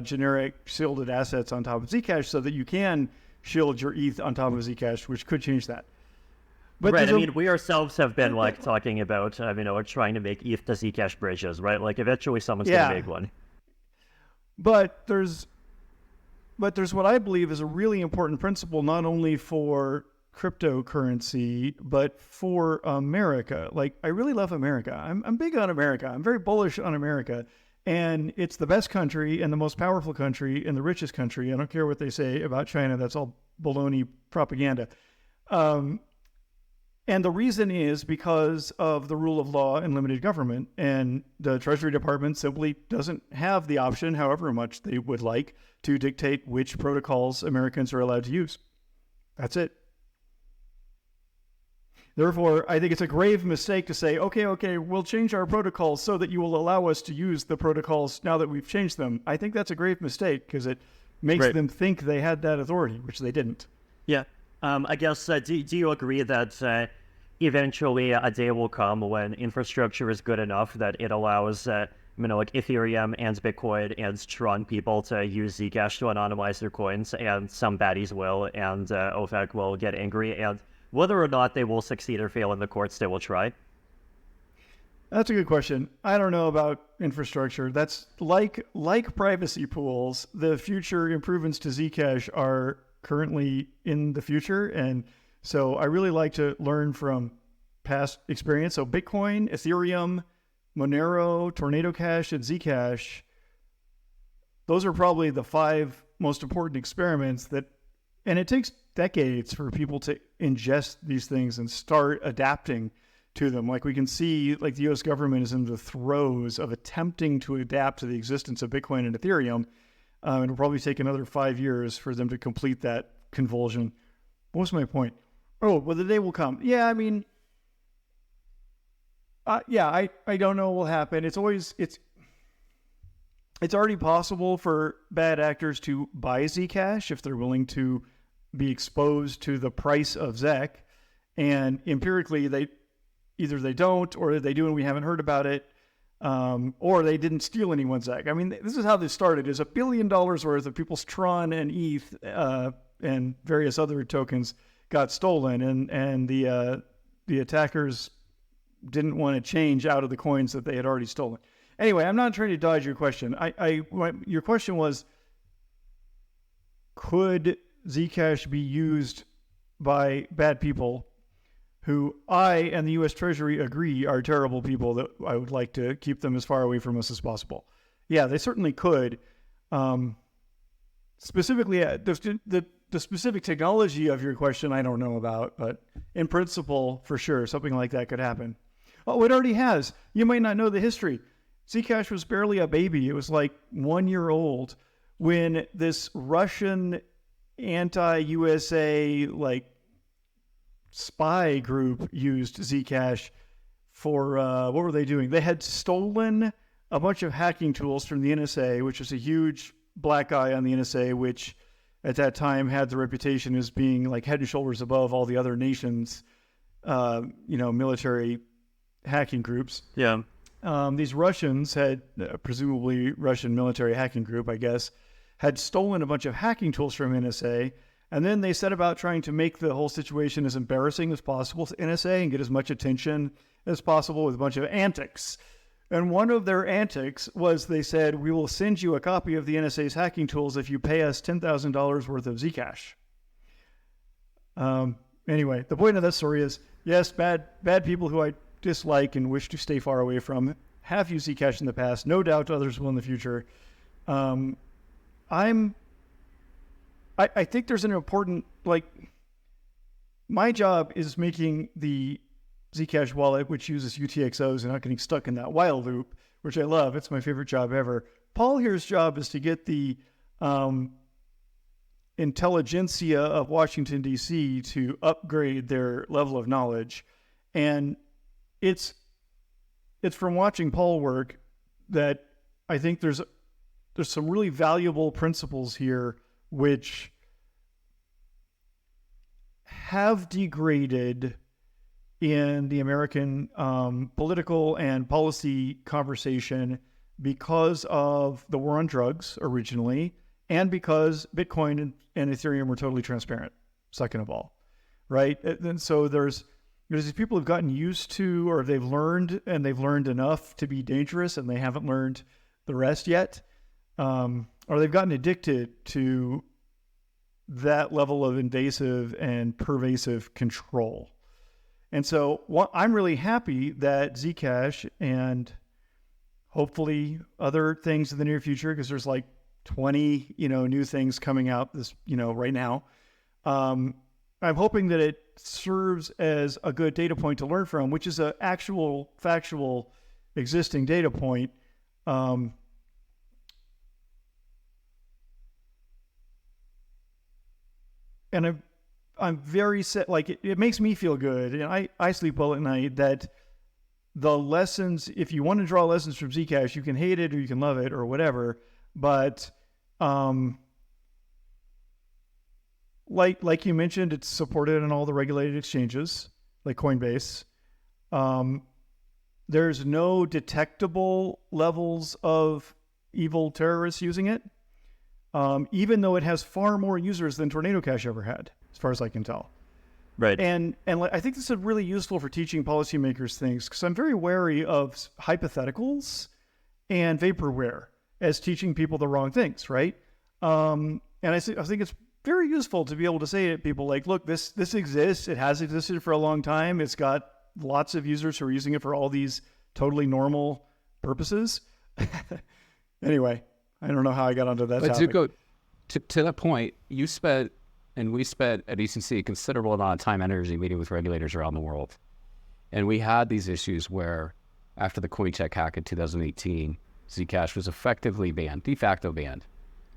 generic shielded assets on top of Zcash so that you can shield your ETH on top of Zcash, which could change that. But we ourselves have been talking about, we're trying to make ETH to Zcash bridges, right? Like eventually someone's going to make one. But there's what I believe is a really important principle, not only for cryptocurrency, but for America. Like, I really love America. I'm big on America. I'm very bullish on America. And it's the best country and the most powerful country and the richest country. I don't care what they say about China. That's all baloney propaganda. And the reason is because of the rule of law and limited government. And the Treasury Department simply doesn't have the option, however much they would like, to dictate which protocols Americans are allowed to use. That's it. Therefore, I think it's a grave mistake to say, okay, we'll change our protocols so that you will allow us to use the protocols now that we've changed them. I think that's a grave mistake because it makes them think they had that authority, which they didn't. Yeah. I guess, do you agree that eventually a day will come when infrastructure is good enough that it allows Ethereum and Bitcoin and Tron people to use Zcash to anonymize their coins, and some baddies will, and OFAC will get angry, and whether or not they will succeed or fail in the courts, they will try? That's a good question. I don't know about infrastructure. That's like privacy pools. The future improvements to Zcash are currently in the future, and so I really like to learn from past experience. So Bitcoin, Ethereum, Monero, Tornado Cash, and Zcash, those are probably the 5 most important experiments and it takes decades for people to ingest these things and start adapting to them. Like we can see, like the U.S. government is in the throes of attempting to adapt to the existence of Bitcoin and Ethereum. And it'll probably take another 5 years for them to complete that convulsion. What was my point? Oh, well, the day will come. Yeah, I mean, I don't know what will happen. It's already possible for bad actors to buy Zcash if they're willing to be exposed to the price of ZEC. And empirically, they don't, or they do and we haven't heard about it. or they didn't steal anyone's egg. I mean, this is how this started: is $1 billion worth of people's Tron and ETH and various other tokens got stolen, and the attackers didn't want to change out of the coins that they had already stolen. Anyway, I'm not trying to dodge your question. Your question was, could Zcash be used by bad people who I and the U.S. Treasury agree are terrible people that I would like to keep them as far away from us as possible? Yeah, they certainly could. Specifically, the specific technology of your question I don't know about, but in principle, for sure, something like that could happen. Oh, it already has. You might not know the history. Zcash was barely a baby. It was like 1 year old when this Russian anti-USA spy group used Zcash for what were they doing? They had stolen a bunch of hacking tools from the NSA, which is a huge black eye on the NSA, which at that time had the reputation as being like head and shoulders above all the other nations, military hacking groups. Yeah. These Russians had, presumably Russian military hacking group, I guess, had stolen a bunch of hacking tools from NSA, and then they set about trying to make the whole situation as embarrassing as possible to NSA and get as much attention as possible with a bunch of antics. And one of their antics was they said, we will send you a copy of the NSA's hacking tools if you pay us $10,000 worth of Zcash. Anyway, the point of this story is, yes, bad people who I dislike and wish to stay far away from have used Zcash in the past. No doubt others will in the future. I think there's an important, my job is making the Zcash wallet, which uses UTXOs and not getting stuck in that while loop, which I love. It's my favorite job ever. Paul here's job is to get the intelligentsia of Washington, D.C. to upgrade their level of knowledge. And it's from watching Paul work that I think there's some really valuable principles here which have degraded in the American political and policy conversation because of the war on drugs originally, and because Bitcoin and Ethereum were totally transparent, second of all, right? And so there's these people who've gotten used to, or they've learned enough to be dangerous, and they haven't learned the rest yet, or they've gotten addicted to that level of invasive and pervasive control. And so I'm really happy that Zcash and hopefully other things in the near future, because there's 20, new things coming out right now. I'm hoping that it serves as a good data point to learn from, which is an actual factual existing data point. And I'm very set, it makes me feel good, and I sleep well at night, that the lessons, if you want to draw lessons from Zcash, you can hate it or you can love it or whatever, but like you mentioned, it's supported on all the regulated exchanges, like Coinbase. There's no detectable levels of evil terrorists using it, even though it has far more users than Tornado Cash ever had, as far as I can tell. Right. And I think this is really useful for teaching policymakers things, because I'm very wary of hypotheticals and vaporware as teaching people the wrong things, right? And I think it's very useful to be able to say to people look, this exists. It has existed for a long time. It's got lots of users who are using it for all these totally normal purposes. Anyway, I don't know how I got onto that topic. But to that point, we spent at ECC a considerable amount of time and energy meeting with regulators around the world. And we had these issues where after the CoinCheck hack in 2018, Zcash was effectively banned, de facto banned.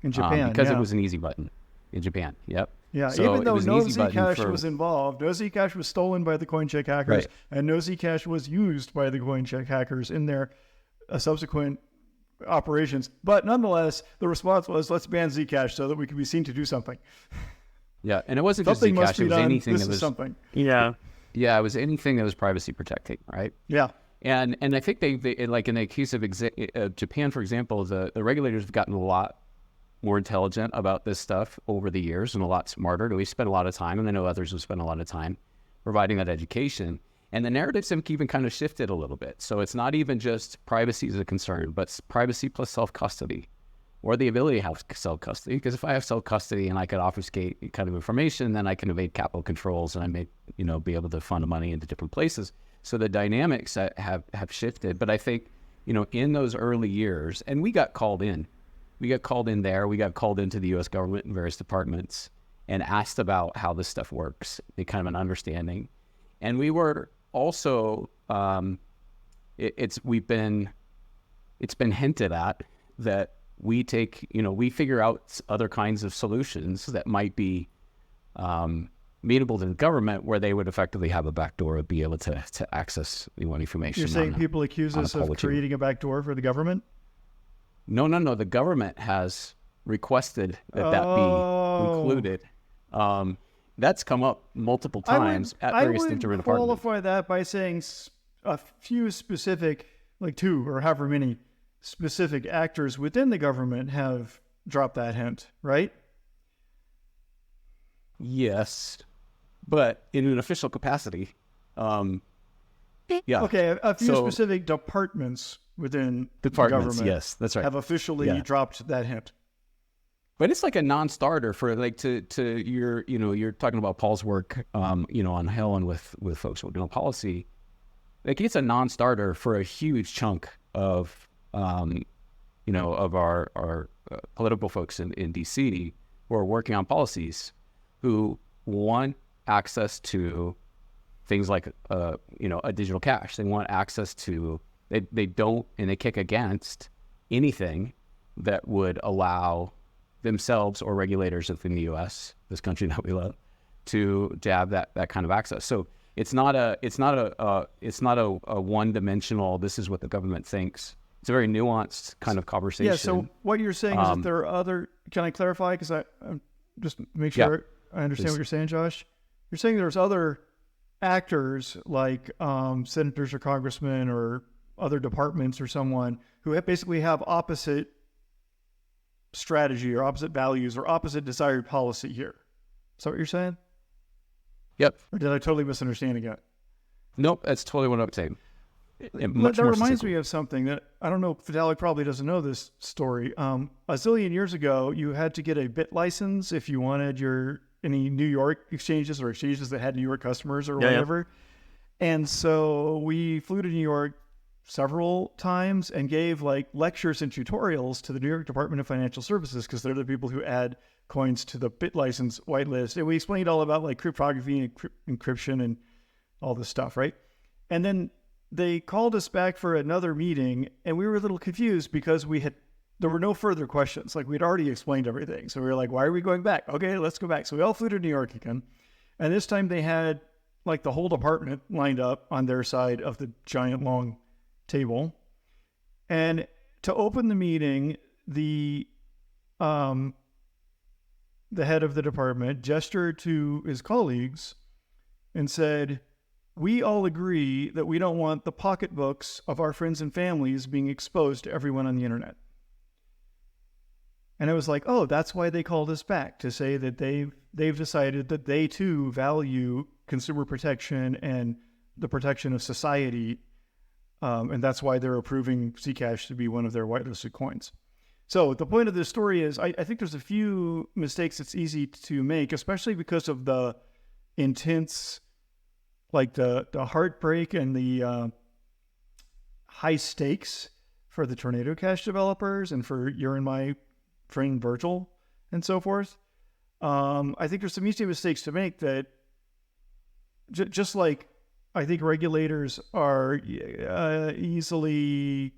In Japan, because it was an easy button. In Japan, yep. Yeah, so even though no Zcash was involved, no Zcash was stolen by the CoinCheck hackers, right, and no Zcash was used by the CoinCheck hackers in their subsequent operations. But nonetheless, the response was, let's ban Zcash so that we can be seen to do something. Yeah, and it wasn't something just Zcash, it was anything this that was... something. Yeah. Yeah, it was anything that was privacy protecting, right? Yeah. And I think they like in the case of Japan, for example, the regulators have gotten a lot more intelligent about this stuff over the years and a lot smarter. We spend a lot of time, and I know others have spent a lot of time providing that education. And the narratives have even kind of shifted a little bit. So it's not even just privacy is a concern, but privacy plus self-custody, or the ability to have self-custody. Because if I have self-custody and I could obfuscate kind of information, then I can evade capital controls and I may, be able to fund money into different places. So the dynamics have shifted. But I think, in those early years, and we got called in. We got called in there. We got called into the U.S. government in various departments and asked about how this stuff works, the kind of an understanding. And we were also, it's been hinted at that we take, we figure out other kinds of solutions that might be amenable to the government, where they would effectively have a backdoor to be able to access information. You're saying people accuse us of creating a backdoor for the government? No. The government has requested that be included. That's come up multiple times at various different departments. I would qualify that by saying a few specific, like 2 or however many specific actors within the government have dropped that hint, right? Yes, but in an official capacity. Yeah. Okay, a few specific departments within the government, yes, that's right, have officially dropped that hint. But it's like a non-starter for like to your, you're talking about Paul's work, on Hill and with folks working on policy. Like it's a non-starter for a huge chunk of, of our political folks in DC who are working on policies, who want access to things like, a digital cash. They want access to, they don't, and they kick against anything that would allow themselves or regulators within the U.S., this country that we love, to have that kind of access. So it's not a one-dimensional, this is what the government thinks. It's a very nuanced kind of conversation. Yeah, so what you're saying is that there are other, can I clarify? Because I'm just make sure I understand what you're saying, Josh. You're saying there's other actors like senators or congressmen or other departments or someone who basically have opposite strategy or opposite values or opposite desired policy here. Is that what you're saying? Yep. Or did I totally misunderstand again? Nope, that's totally what I'm saying. That reminds me of something that I don't know. Vitalik probably doesn't know this story. A zillion years ago, you had to get a bit license if you wanted any New York exchanges or exchanges that had New York customers or whatever. Yeah. And so we flew to New York several times and gave like lectures and tutorials to the New York Department of Financial Services, because they're the people who add coins to the bit license whitelist. And we explained all about like cryptography and encryption and all this stuff, right? And then they called us back for another meeting, and we were a little confused because there were no further questions. Like, we'd already explained everything. So we were like, why are we going back? Okay, let's go back. So we all flew to New York again. And this time they had like the whole department lined up on their side of the giant long table. And to open the meeting, the head of the department gestured to his colleagues and said, "We all agree that we don't want the pocketbooks of our friends and families being exposed to everyone on the internet." And I was like, oh, that's why they called us back, to say that they've decided that they too value consumer protection and the protection of society. And that's why they're approving Zcash to be one of their whitelisted coins. So the point of this story is I think there's a few mistakes it's easy to make, especially because of the intense, like the heartbreak and the high stakes for the Tornado Cash developers and for your and my friend Virgil and so forth. I think there's some easy mistakes to make that just like I think regulators are easily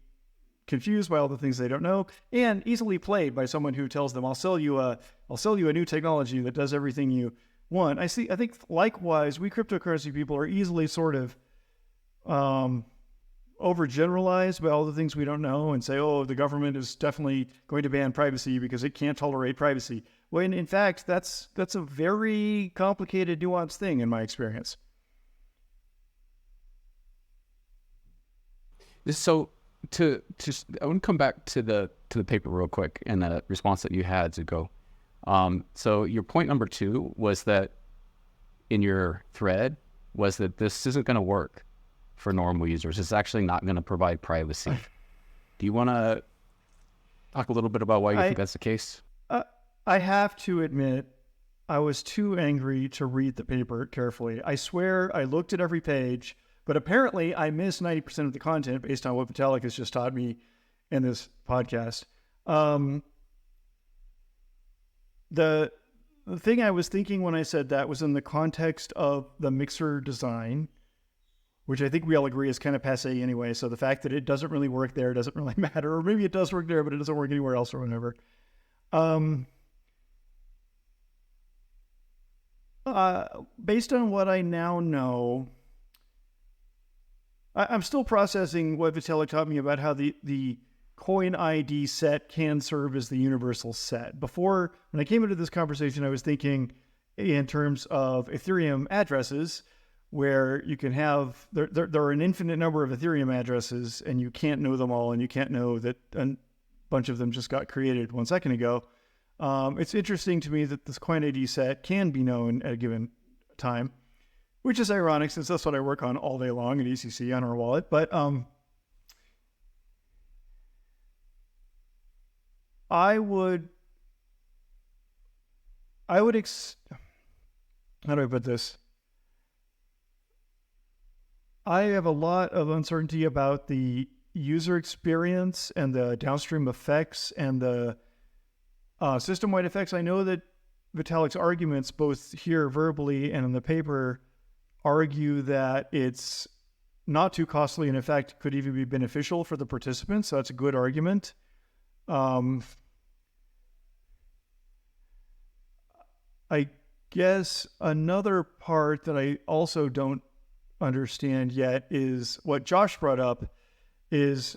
confused by all the things they don't know and easily played by someone who tells them, I'll sell you a new technology that does everything you want. I think likewise, we cryptocurrency people are easily sort of overgeneralized by all the things we don't know and say, oh, the government is definitely going to ban privacy because it can't tolerate privacy. When in fact, that's a very complicated, nuanced thing in my experience. So I want to come back to the paper real quick and the response that you had to go. So your point number 2 was that in your thread was that this isn't going to work for normal users. It's actually not going to provide privacy. Do you want to talk a little bit about why you think that's the case? I have to admit, I was too angry to read the paper carefully. I swear I looked at every page, but apparently I missed 90% of the content based on what Vitalik has just taught me in this podcast. The thing I was thinking when I said that was in the context of the mixer design, which I think we all agree is kind of passé anyway. So the fact that it doesn't really work there doesn't really matter. Or maybe it does work there, but it doesn't work anywhere else or whatever. Based on what I now know, I'm still processing what Vitalik taught me about how the coin ID set can serve as the universal set. Before, when I came into this conversation, I was thinking in terms of Ethereum addresses, where you can have, there are an infinite number of Ethereum addresses, and you can't know them all, and you can't know that a bunch of them just got created 1 second ago. It's interesting to me that this coin ID set can be known at a given time, which is ironic since that's what I work on all day long at ECC on our wallet. But how do I put this? I have a lot of uncertainty about the user experience and the downstream effects and the system-wide effects. I know that Vitalik's arguments, both here verbally and in the paper, argue that it's not too costly and in fact could even be beneficial for the participants. So that's a good argument. I guess another part that I also don't understand yet is what Josh brought up is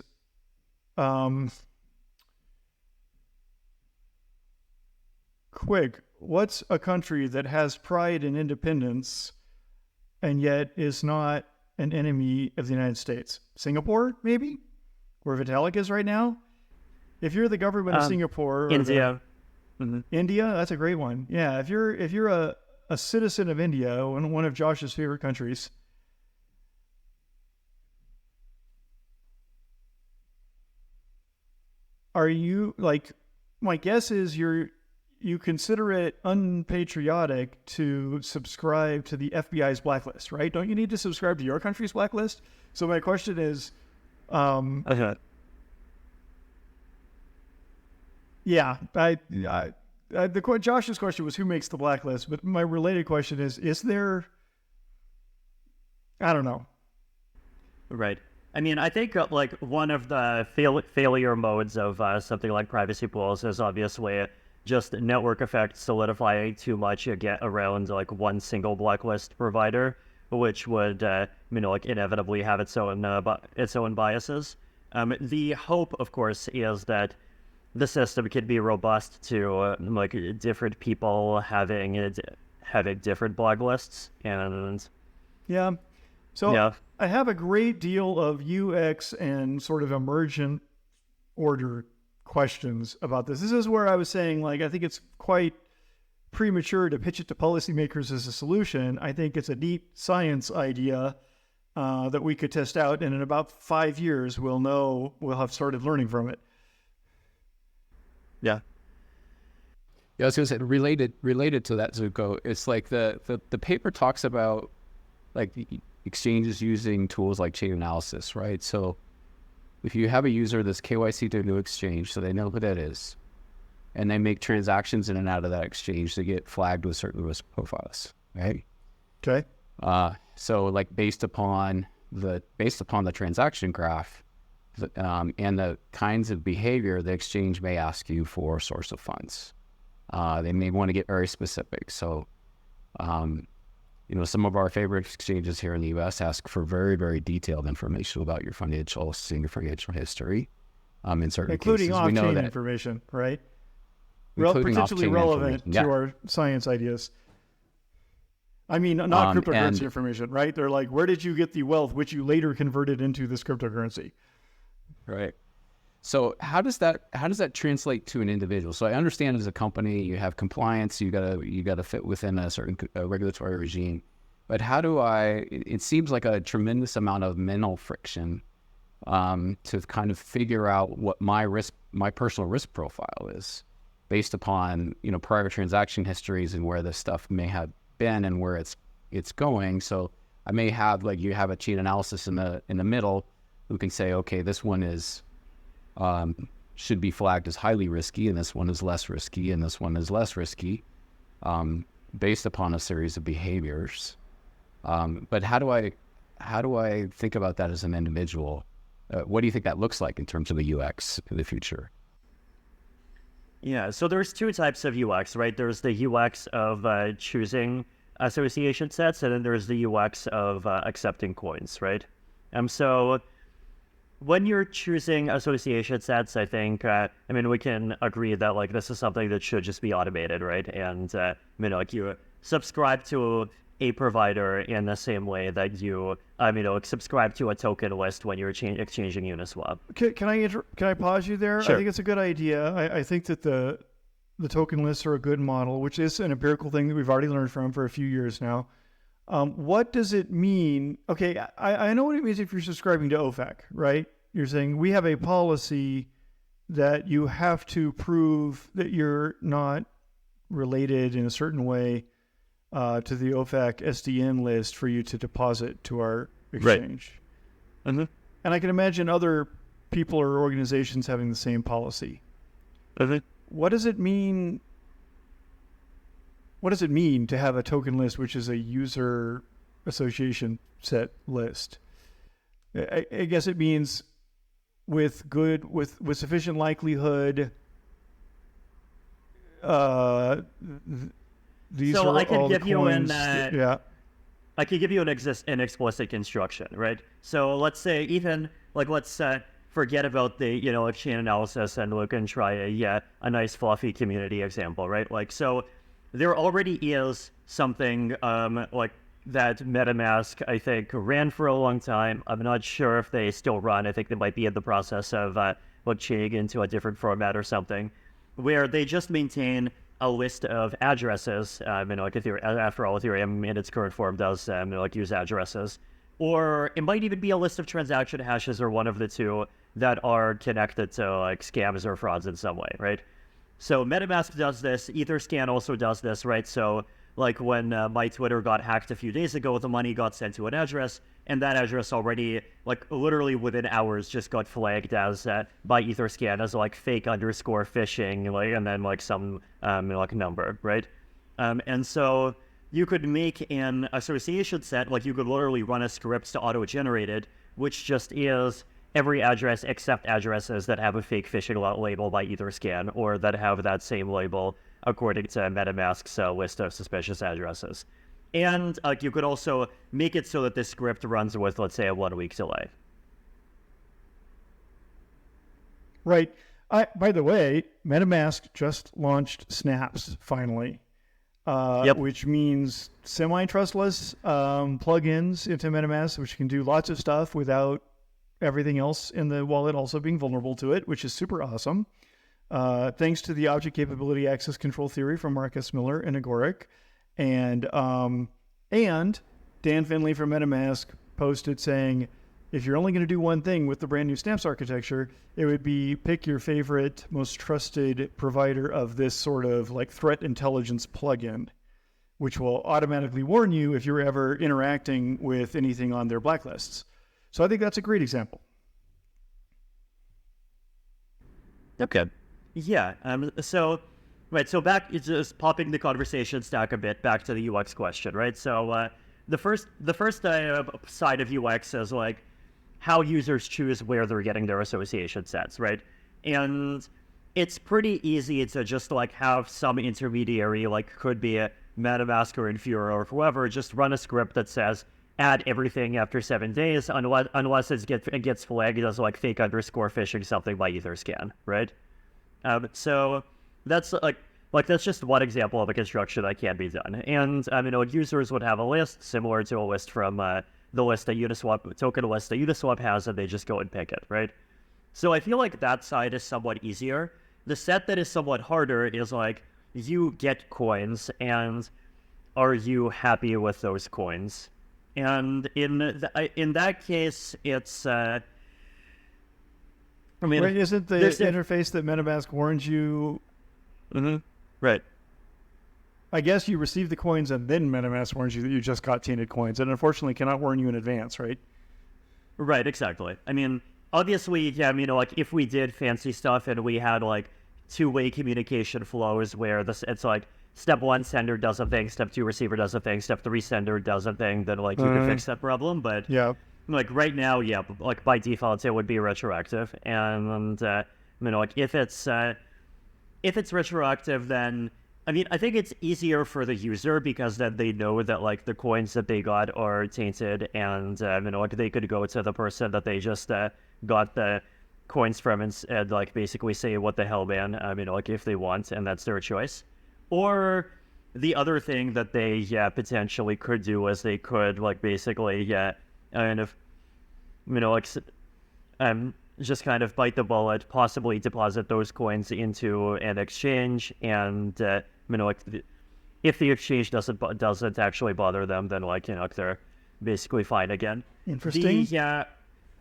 Quig, what's a country that has pride and independence and yet is not an enemy of the United States? Singapore, maybe? Where Vitalik is right now? If you're the government of Singapore... India. India, that's a great one. Yeah, if you're a citizen of India, one of Josh's favorite countries, are you, like, my guess is you consider it unpatriotic to subscribe to the FBI's blacklist, right? Don't you need to subscribe to your country's blacklist? So my question is, yeah, Josh's question was who makes the blacklist, but my related question is there, I don't know. Right. I mean, I think like one of the failure modes of something like privacy pools is obviously just network effects solidifying too much around like one single blacklist provider, which would like inevitably have its own biases. The hope, of course, is that the system can be robust to like different people having different blacklists, and yeah. So yeah. I have a great deal of UX and sort of emergent order questions about this. This is where I was saying, like, I think it's quite premature to pitch it to policymakers as a solution. I think it's a neat science idea that we could test out, and in about 5 years, we'll have started learning from it. Yeah. Yeah, I was going to say, related to that, Zooko, it's like the paper talks about like the exchanges using tools like chain analysis, right? So if you have a user that's KYC to a new exchange, so they know who that is, and they make transactions in and out of that exchange, they get flagged with certain risk profiles, right? Okay. So like based upon the transaction graph, and the kinds of behavior, the exchange may ask you for source of funds. They may want to get very specific. So, some of our favorite exchanges here in the U.S. ask for very, very detailed information about your financial history. In certain including cases, we know off-chain that information, right? off-chain Potentially relevant information, to our science ideas. I mean, not cryptocurrency information, right? They're like, where did you get the wealth which you later converted into this cryptocurrency? Right. So how does that translate to an individual? So I understand as a company you have compliance, you gotta fit within a certain regulatory regime, but how do I? It seems like a tremendous amount of mental friction to kind of figure out what my personal risk profile is, based upon prior transaction histories and where this stuff may have been and where it's going. So I may have you have a chain analysis in the middle who can say, okay, this one is should be flagged as highly risky, and this one is less risky, and this one is less risky, based upon a series of behaviors. But how do I think about that as an individual? What do you think that looks like in terms of the UX in the future? Yeah, so there's two types of UX, right? There's the UX of choosing association sets, and then there's the UX of accepting coins, right? So when you're choosing association sets, I think, we can agree that this is something that should just be automated, right? And you subscribe to a provider in the same way that you, subscribe to a token list when you're exchanging Uniswap. Can I pause you there? Sure. I think it's a good idea. I think that the token lists are a good model, which is an empirical thing that we've already learned from for a few years now. What does it mean? Okay, I know what it means if you're subscribing to OFAC, right? You're saying we have a policy that you have to prove that you're not related in a certain way to the OFAC SDN list for you to deposit to our exchange. Right. Mm-hmm. And I can imagine other people or organizations having the same policy. Mm-hmm. What does it mean? What does it mean to have a token list, which is a user association set list? I guess it means with sufficient likelihood. These so are I could all give the you coins I could give you an explicit construction, right? So let's say let's forget about the chain analysis and look and try a nice fluffy community example, right? So there already is something that MetaMask, I think, ran for a long time. I'm not sure if they still run. I think they might be in the process of changing into a different format or something, where they just maintain a list of addresses. After all, Ethereum in its current form does use addresses. Or it might even be a list of transaction hashes, or one of the two, that are connected to scams or frauds in some way, right? So MetaMask does this. Etherscan also does this, right? So when my Twitter got hacked a few days ago, the money got sent to an address, and that address already, literally within hours, just got flagged as by Etherscan as fake _ phishing, and then some number, right? And so you could make an association set, you could literally run a script to auto-generate it, which just is every address except addresses that have a fake phishing label by Etherscan, or that have that same label according to MetaMask's list of suspicious addresses. And you could also make it so that this script runs with, let's say, a 1 week delay. Right. By the way, MetaMask just launched Snaps finally, which means semi-trustless plugins into MetaMask, which can do lots of stuff without everything else in the wallet also being vulnerable to it, which is super awesome. Thanks to the object capability access control theory from Marcus Miller and Agoric. And Dan Finley from MetaMask posted saying, if you're only going to do one thing with the brand new Snaps architecture, it would be pick your favorite, most trusted provider of this sort of threat intelligence plugin, which will automatically warn you if you're ever interacting with anything on their blacklists. So I think that's a great example. Okay. Yeah. So back, just popping the conversation stack a bit back to the UX question, right? So the first side of UX is how users choose where they're getting their association sets, right? And it's pretty easy to just have some intermediary, could be a MetaMask or Infura or whoever, just run a script that says add everything after 7 days, unless it gets flagged as fake _ phishing something by Etherscan, right? So that's that's just one example of a construction that can be done. And users would have a list similar to a list from the list that Uniswap, token list that Uniswap has, and they just go and pick it, right? So I feel like that side is somewhat easier. The set that is somewhat harder is like, you get coins, and are you happy with those coins? And in that case, it's I mean, Right, isn't the interface that MetaMask warns you? Right. I guess you receive the coins and then MetaMask warns you that you just got tainted coins, and unfortunately cannot warn you in advance, right? Right, exactly. I mean, obviously, yeah, you know, like if we did fancy stuff and we had like two-way communication flows where it's like step 1 sender does a thing, step 2 receiver does a thing, step 3 sender does a thing, then like you could fix that problem. But Yeah. like right now, yeah, like by default it would be retroactive, and you know, like if it's retroactive, then I mean, I think it's easier for the user because then they know that like the coins that they got are tainted, and you know, like they could go to the person that they just got the coins from and like basically say, what the hell, man, you know, like if they want, and that's their choice. Or the other thing that they potentially could do is they could like basically kind of, you know, like just kind of bite the bullet, possibly deposit those coins into an exchange, and you know, like if the exchange doesn't actually bother them, then like, you know, they're basically fine again. Interesting.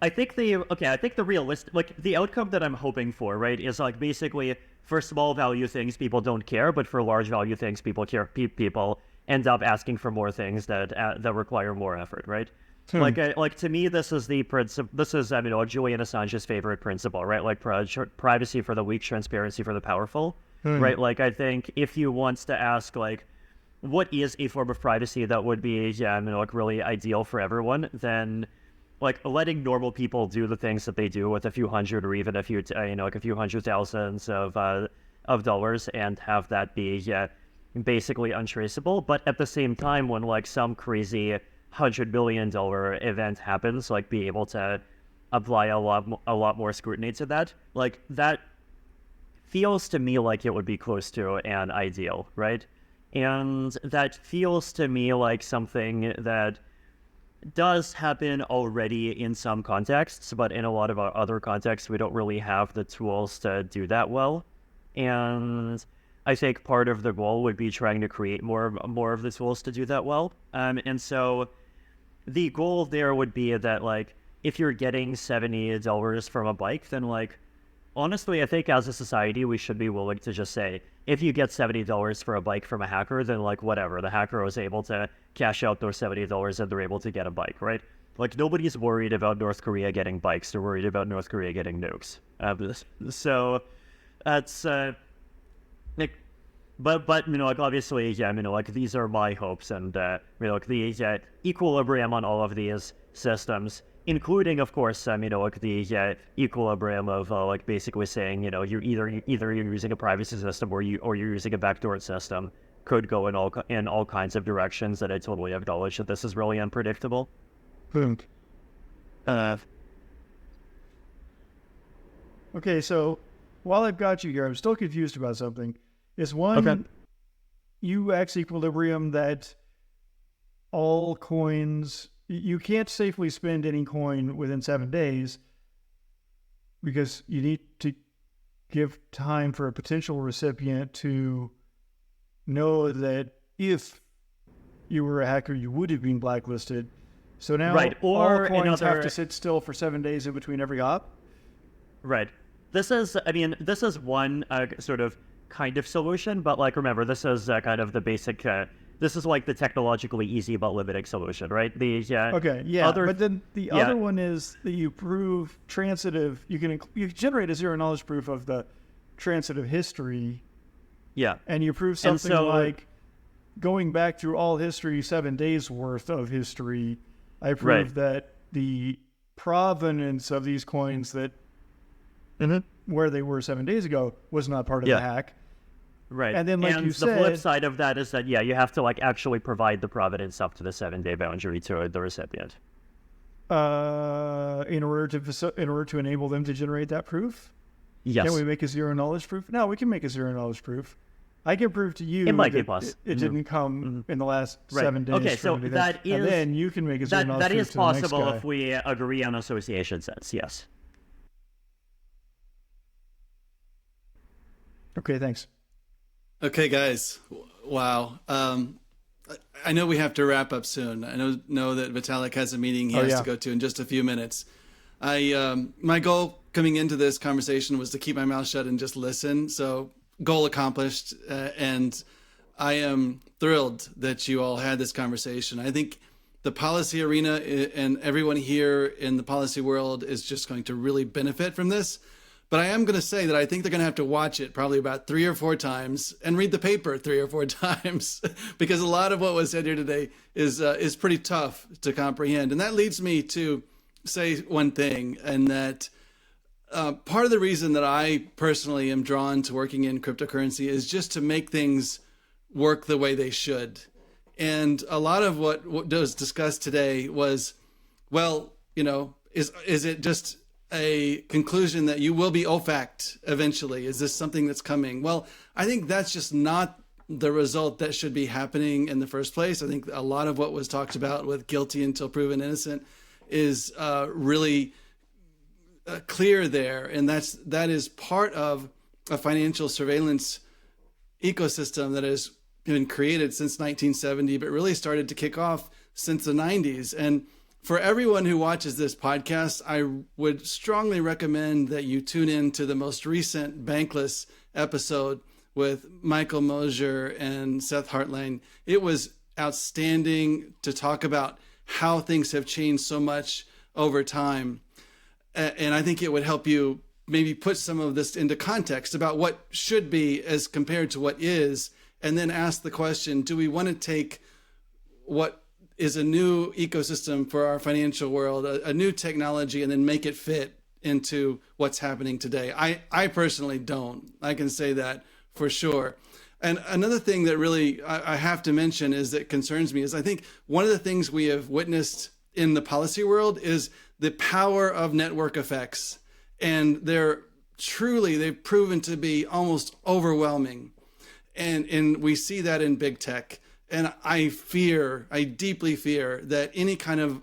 I think the realistic, like the outcome that I'm hoping for, right, is like basically for small value things people don't care, but for large value things people care. People end up asking for more things that require more effort, right? Like to me, this is the principle. This is, I mean, Julian Assange's favorite principle, right? Like privacy for the weak, transparency for the powerful, right? Like I think if you want to ask like, what is a form of privacy that would be, I mean, like really ideal for everyone, then like letting normal people do the things that they do with a few hundred or even a few, you know, like a few hundred thousands of dollars, and have that be basically untraceable. But at the same time, when like some crazy $100 billion event happens, like be able to apply a lot more scrutiny to that. Like that feels to me like it would be close to an ideal, right? And that feels to me like something that does happen already in some contexts, but in a lot of our other contexts, we don't really have the tools to do that well. And I think part of the goal would be trying to create more of the tools to do that well. And so the goal there would be that, like, if you're getting $70 from a bike, then, like, honestly, I think as a society, we should be willing to just say, if you get $70 for a bike from a hacker, then, like, whatever. The hacker was able to cash out those $70 and they're able to get a bike, right? Like, nobody's worried about North Korea getting bikes. They're worried about North Korea getting nukes. So that's, like, but you know, like, obviously, yeah, you know, like, these are my hopes, and you know, like, the equilibrium on all of these systems, including, of course, you know, like, the equilibrium of like basically saying, you know, you're either you're using a privacy system or you're using a backdoor system, could go in all kinds of directions that I totally acknowledge that this is really unpredictable. Okay, so while I've got you here, I'm still confused about something. Is one UX equilibrium that all coins, you can't safely spend any coin within 7 days because you need to give time for a potential recipient to know that if you were a hacker, you would have been blacklisted. So now all coins have to sit still for 7 days in between every op? Right. This is one sort of kind of solution, but, like, remember, this is kind of the basic, this is like the technologically easy but limiting solution, right? But then the other one is that you prove transitive, you can generate a zero knowledge proof of the transitive history. Yeah. And you prove something like going back through all history, 7 days worth of history, I prove that the provenance of these coins that where they were 7 days ago was not part of the hack. Right. And then, like you said, the flip side of that is that, you have to, like, actually provide the provenance up to the 7 day boundary to the recipient. In order to enable them to generate that proof? Yes. Can we make a zero knowledge proof? No, we can make a zero knowledge proof. I can prove to you that it didn't come in the last 7 days. Okay, so that is... And then you can make a zero knowledge proof. That is possible if we agree on association sets, yes. Okay, thanks. Okay, guys. Wow. I know we have to wrap up soon. I know that Vitalik has a meeting he has to go to in just a few minutes. My goal coming into this conversation was to keep my mouth shut and just listen. So goal accomplished. And I am thrilled that you all had this conversation. I think the policy arena and everyone here in the policy world is just going to really benefit from this. But I am going to say that I think they're going to have to watch it probably about 3 or 4 times and read the paper 3 or 4 times because a lot of what was said here today is pretty tough to comprehend. And that leads me to say one thing, and that part of the reason that I personally am drawn to working in cryptocurrency is just to make things work the way they should. And a lot of what was discussed today was, well, is it just a conclusion that you will be OFAC'd eventually? Is this something that's coming? Well, I think that's just not the result that should be happening in the first place. I think a lot of what was talked about with guilty until proven innocent is really clear there. And that is part of a financial surveillance ecosystem that has been created since 1970, but really started to kick off since the 90s. And for everyone who watches this podcast, I would strongly recommend that you tune in to the most recent Bankless episode with Michael Mosier and Seth Hartline. It was outstanding to talk about how things have changed so much over time. And I think it would help you maybe put some of this into context about what should be as compared to what is, and then ask the question, do we want to take what is a new ecosystem for our financial world, a new technology, and then make it fit into what's happening today? I personally don't. I can say that for sure. And another thing that really I have to mention is that concerns me is I think one of the things we have witnessed in the policy world is the power of network effects. And they've proven to be almost overwhelming. And we see that in big tech. And I deeply fear that any kind of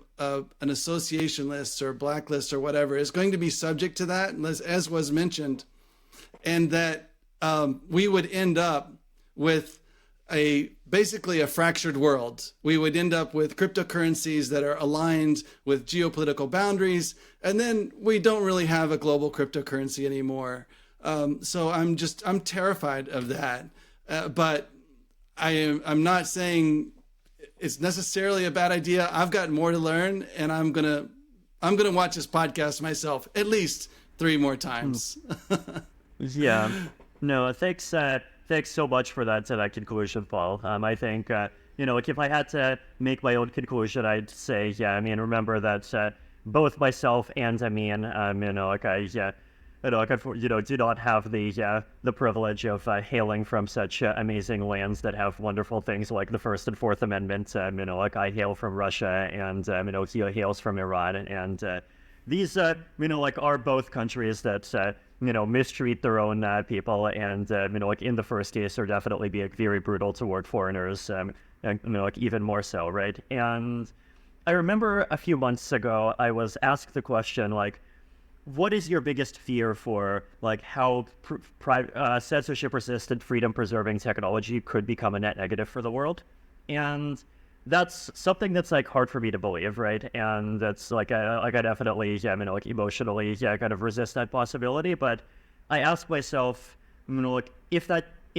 an association list or blacklist or whatever is going to be subject to that, as was mentioned, and that we would end up with basically a fractured world. We would end up with cryptocurrencies that are aligned with geopolitical boundaries, and then we don't really have a global cryptocurrency anymore. So I'm terrified of that. But I'm not saying it's necessarily a bad idea. I've got more to learn, and I'm gonna watch this podcast myself at least 3 more times. Yeah. No, thanks so much for that conclusion, Paul. I think if I had to make my own conclusion, I'd say, remember that both myself and Amin, do not have the privilege of hailing from such amazing lands that have wonderful things like the First and Fourth Amendment. I hail from Russia, and he hails from Iran, and these are both countries that mistreat their own people, and in the first case are definitely being very brutal toward foreigners, even more so, right? And I remember a few months ago I was asked the question, what is your biggest fear for how censorship-resistant, freedom-preserving technology could become a net negative for the world? And that's something that's hard for me to believe, right? And that's I definitely emotionally kind of resist that possibility. But I ask myself, if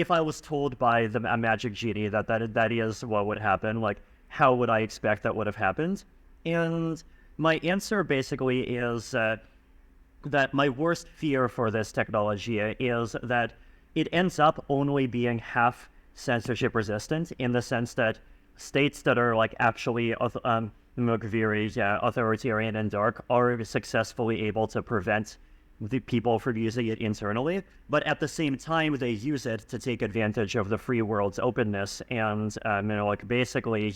I was told by a magic genie that is what would happen, how would I expect that would have happened? And my answer basically is that my worst fear for this technology is that it ends up only being half censorship resistant, in the sense that states that are actually very authoritarian and dark are successfully able to prevent the people from using it internally, but at the same time they use it to take advantage of the free world's openness, and basically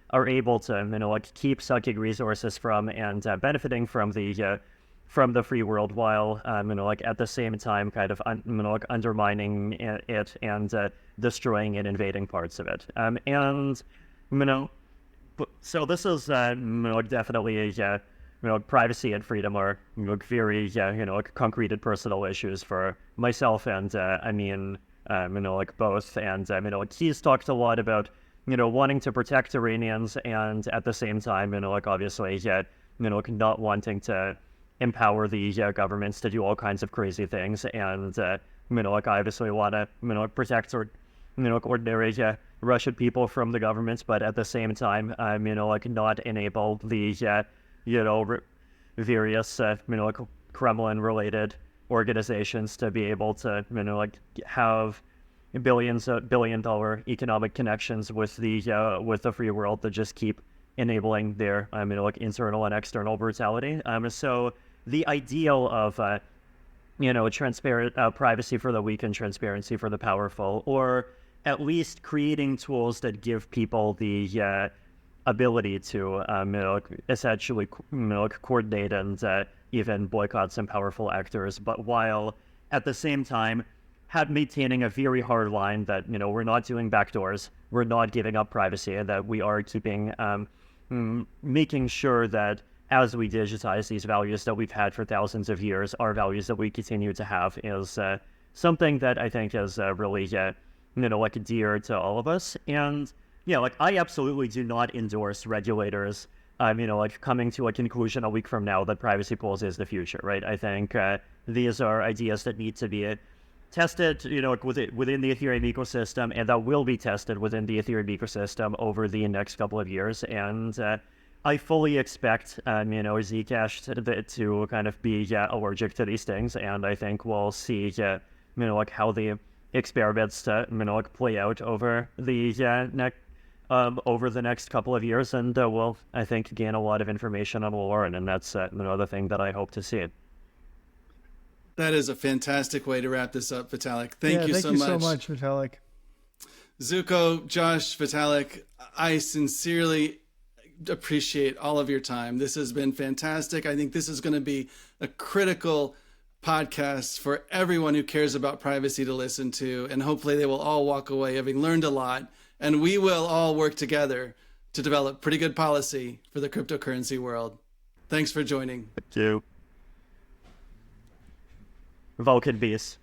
are able to keep sucking resources from and benefiting from the free world, while at the same time kind of undermining it and destroying and invading parts of it. So this is definitely privacy and freedom are very concrete and personal issues for myself and like both. And, like he's talked a lot about, wanting to protect Iranians and at the same time, like obviously, like not wanting to empower the governments to do all kinds of crazy things. And, like I obviously want to, like protect or, like ordinary Russian people from the governments, but at the same time, like not enable the, various, like Kremlin-related organizations to be able to, like have billion-dollar economic connections with the free world to just keep enabling their, like internal and external brutality. So the ideal of, transparent privacy for the weak and transparency for the powerful, or at least creating tools that give people the ability to essentially coordinate and even boycott some powerful actors, but while at the same time maintaining a very hard line that we're not doing backdoors, we're not giving up privacy, and that we are keeping making sure that as we digitize these values that we've had for thousands of years, our values that we continue to have is something that I think is really like dear to all of us. And like I absolutely do not endorse regulators like coming to a conclusion a week from now that privacy pools is the future, right? I think these are ideas that need to be tested, within the Ethereum ecosystem, and that will be tested within the Ethereum ecosystem over the next couple of years. And I fully expect, Zcash to kind of be allergic to these things, and I think we'll see, like how the experiments, like play out over the next couple of years, and we'll, I think, gain a lot of information on Lauren, and that's another thing that I hope to see. That is a fantastic way to wrap this up, Vitalik. Thank you so much, Vitalik. Zooko, Josh, Vitalik, I sincerely appreciate all of your time. This has been fantastic. I think this is going to be a critical podcast for everyone who cares about privacy to listen to, and hopefully they will all walk away having learned a lot, and we will all work together to develop pretty good policy for the cryptocurrency world. Thanks for joining. Thank you. Vulcan Beast.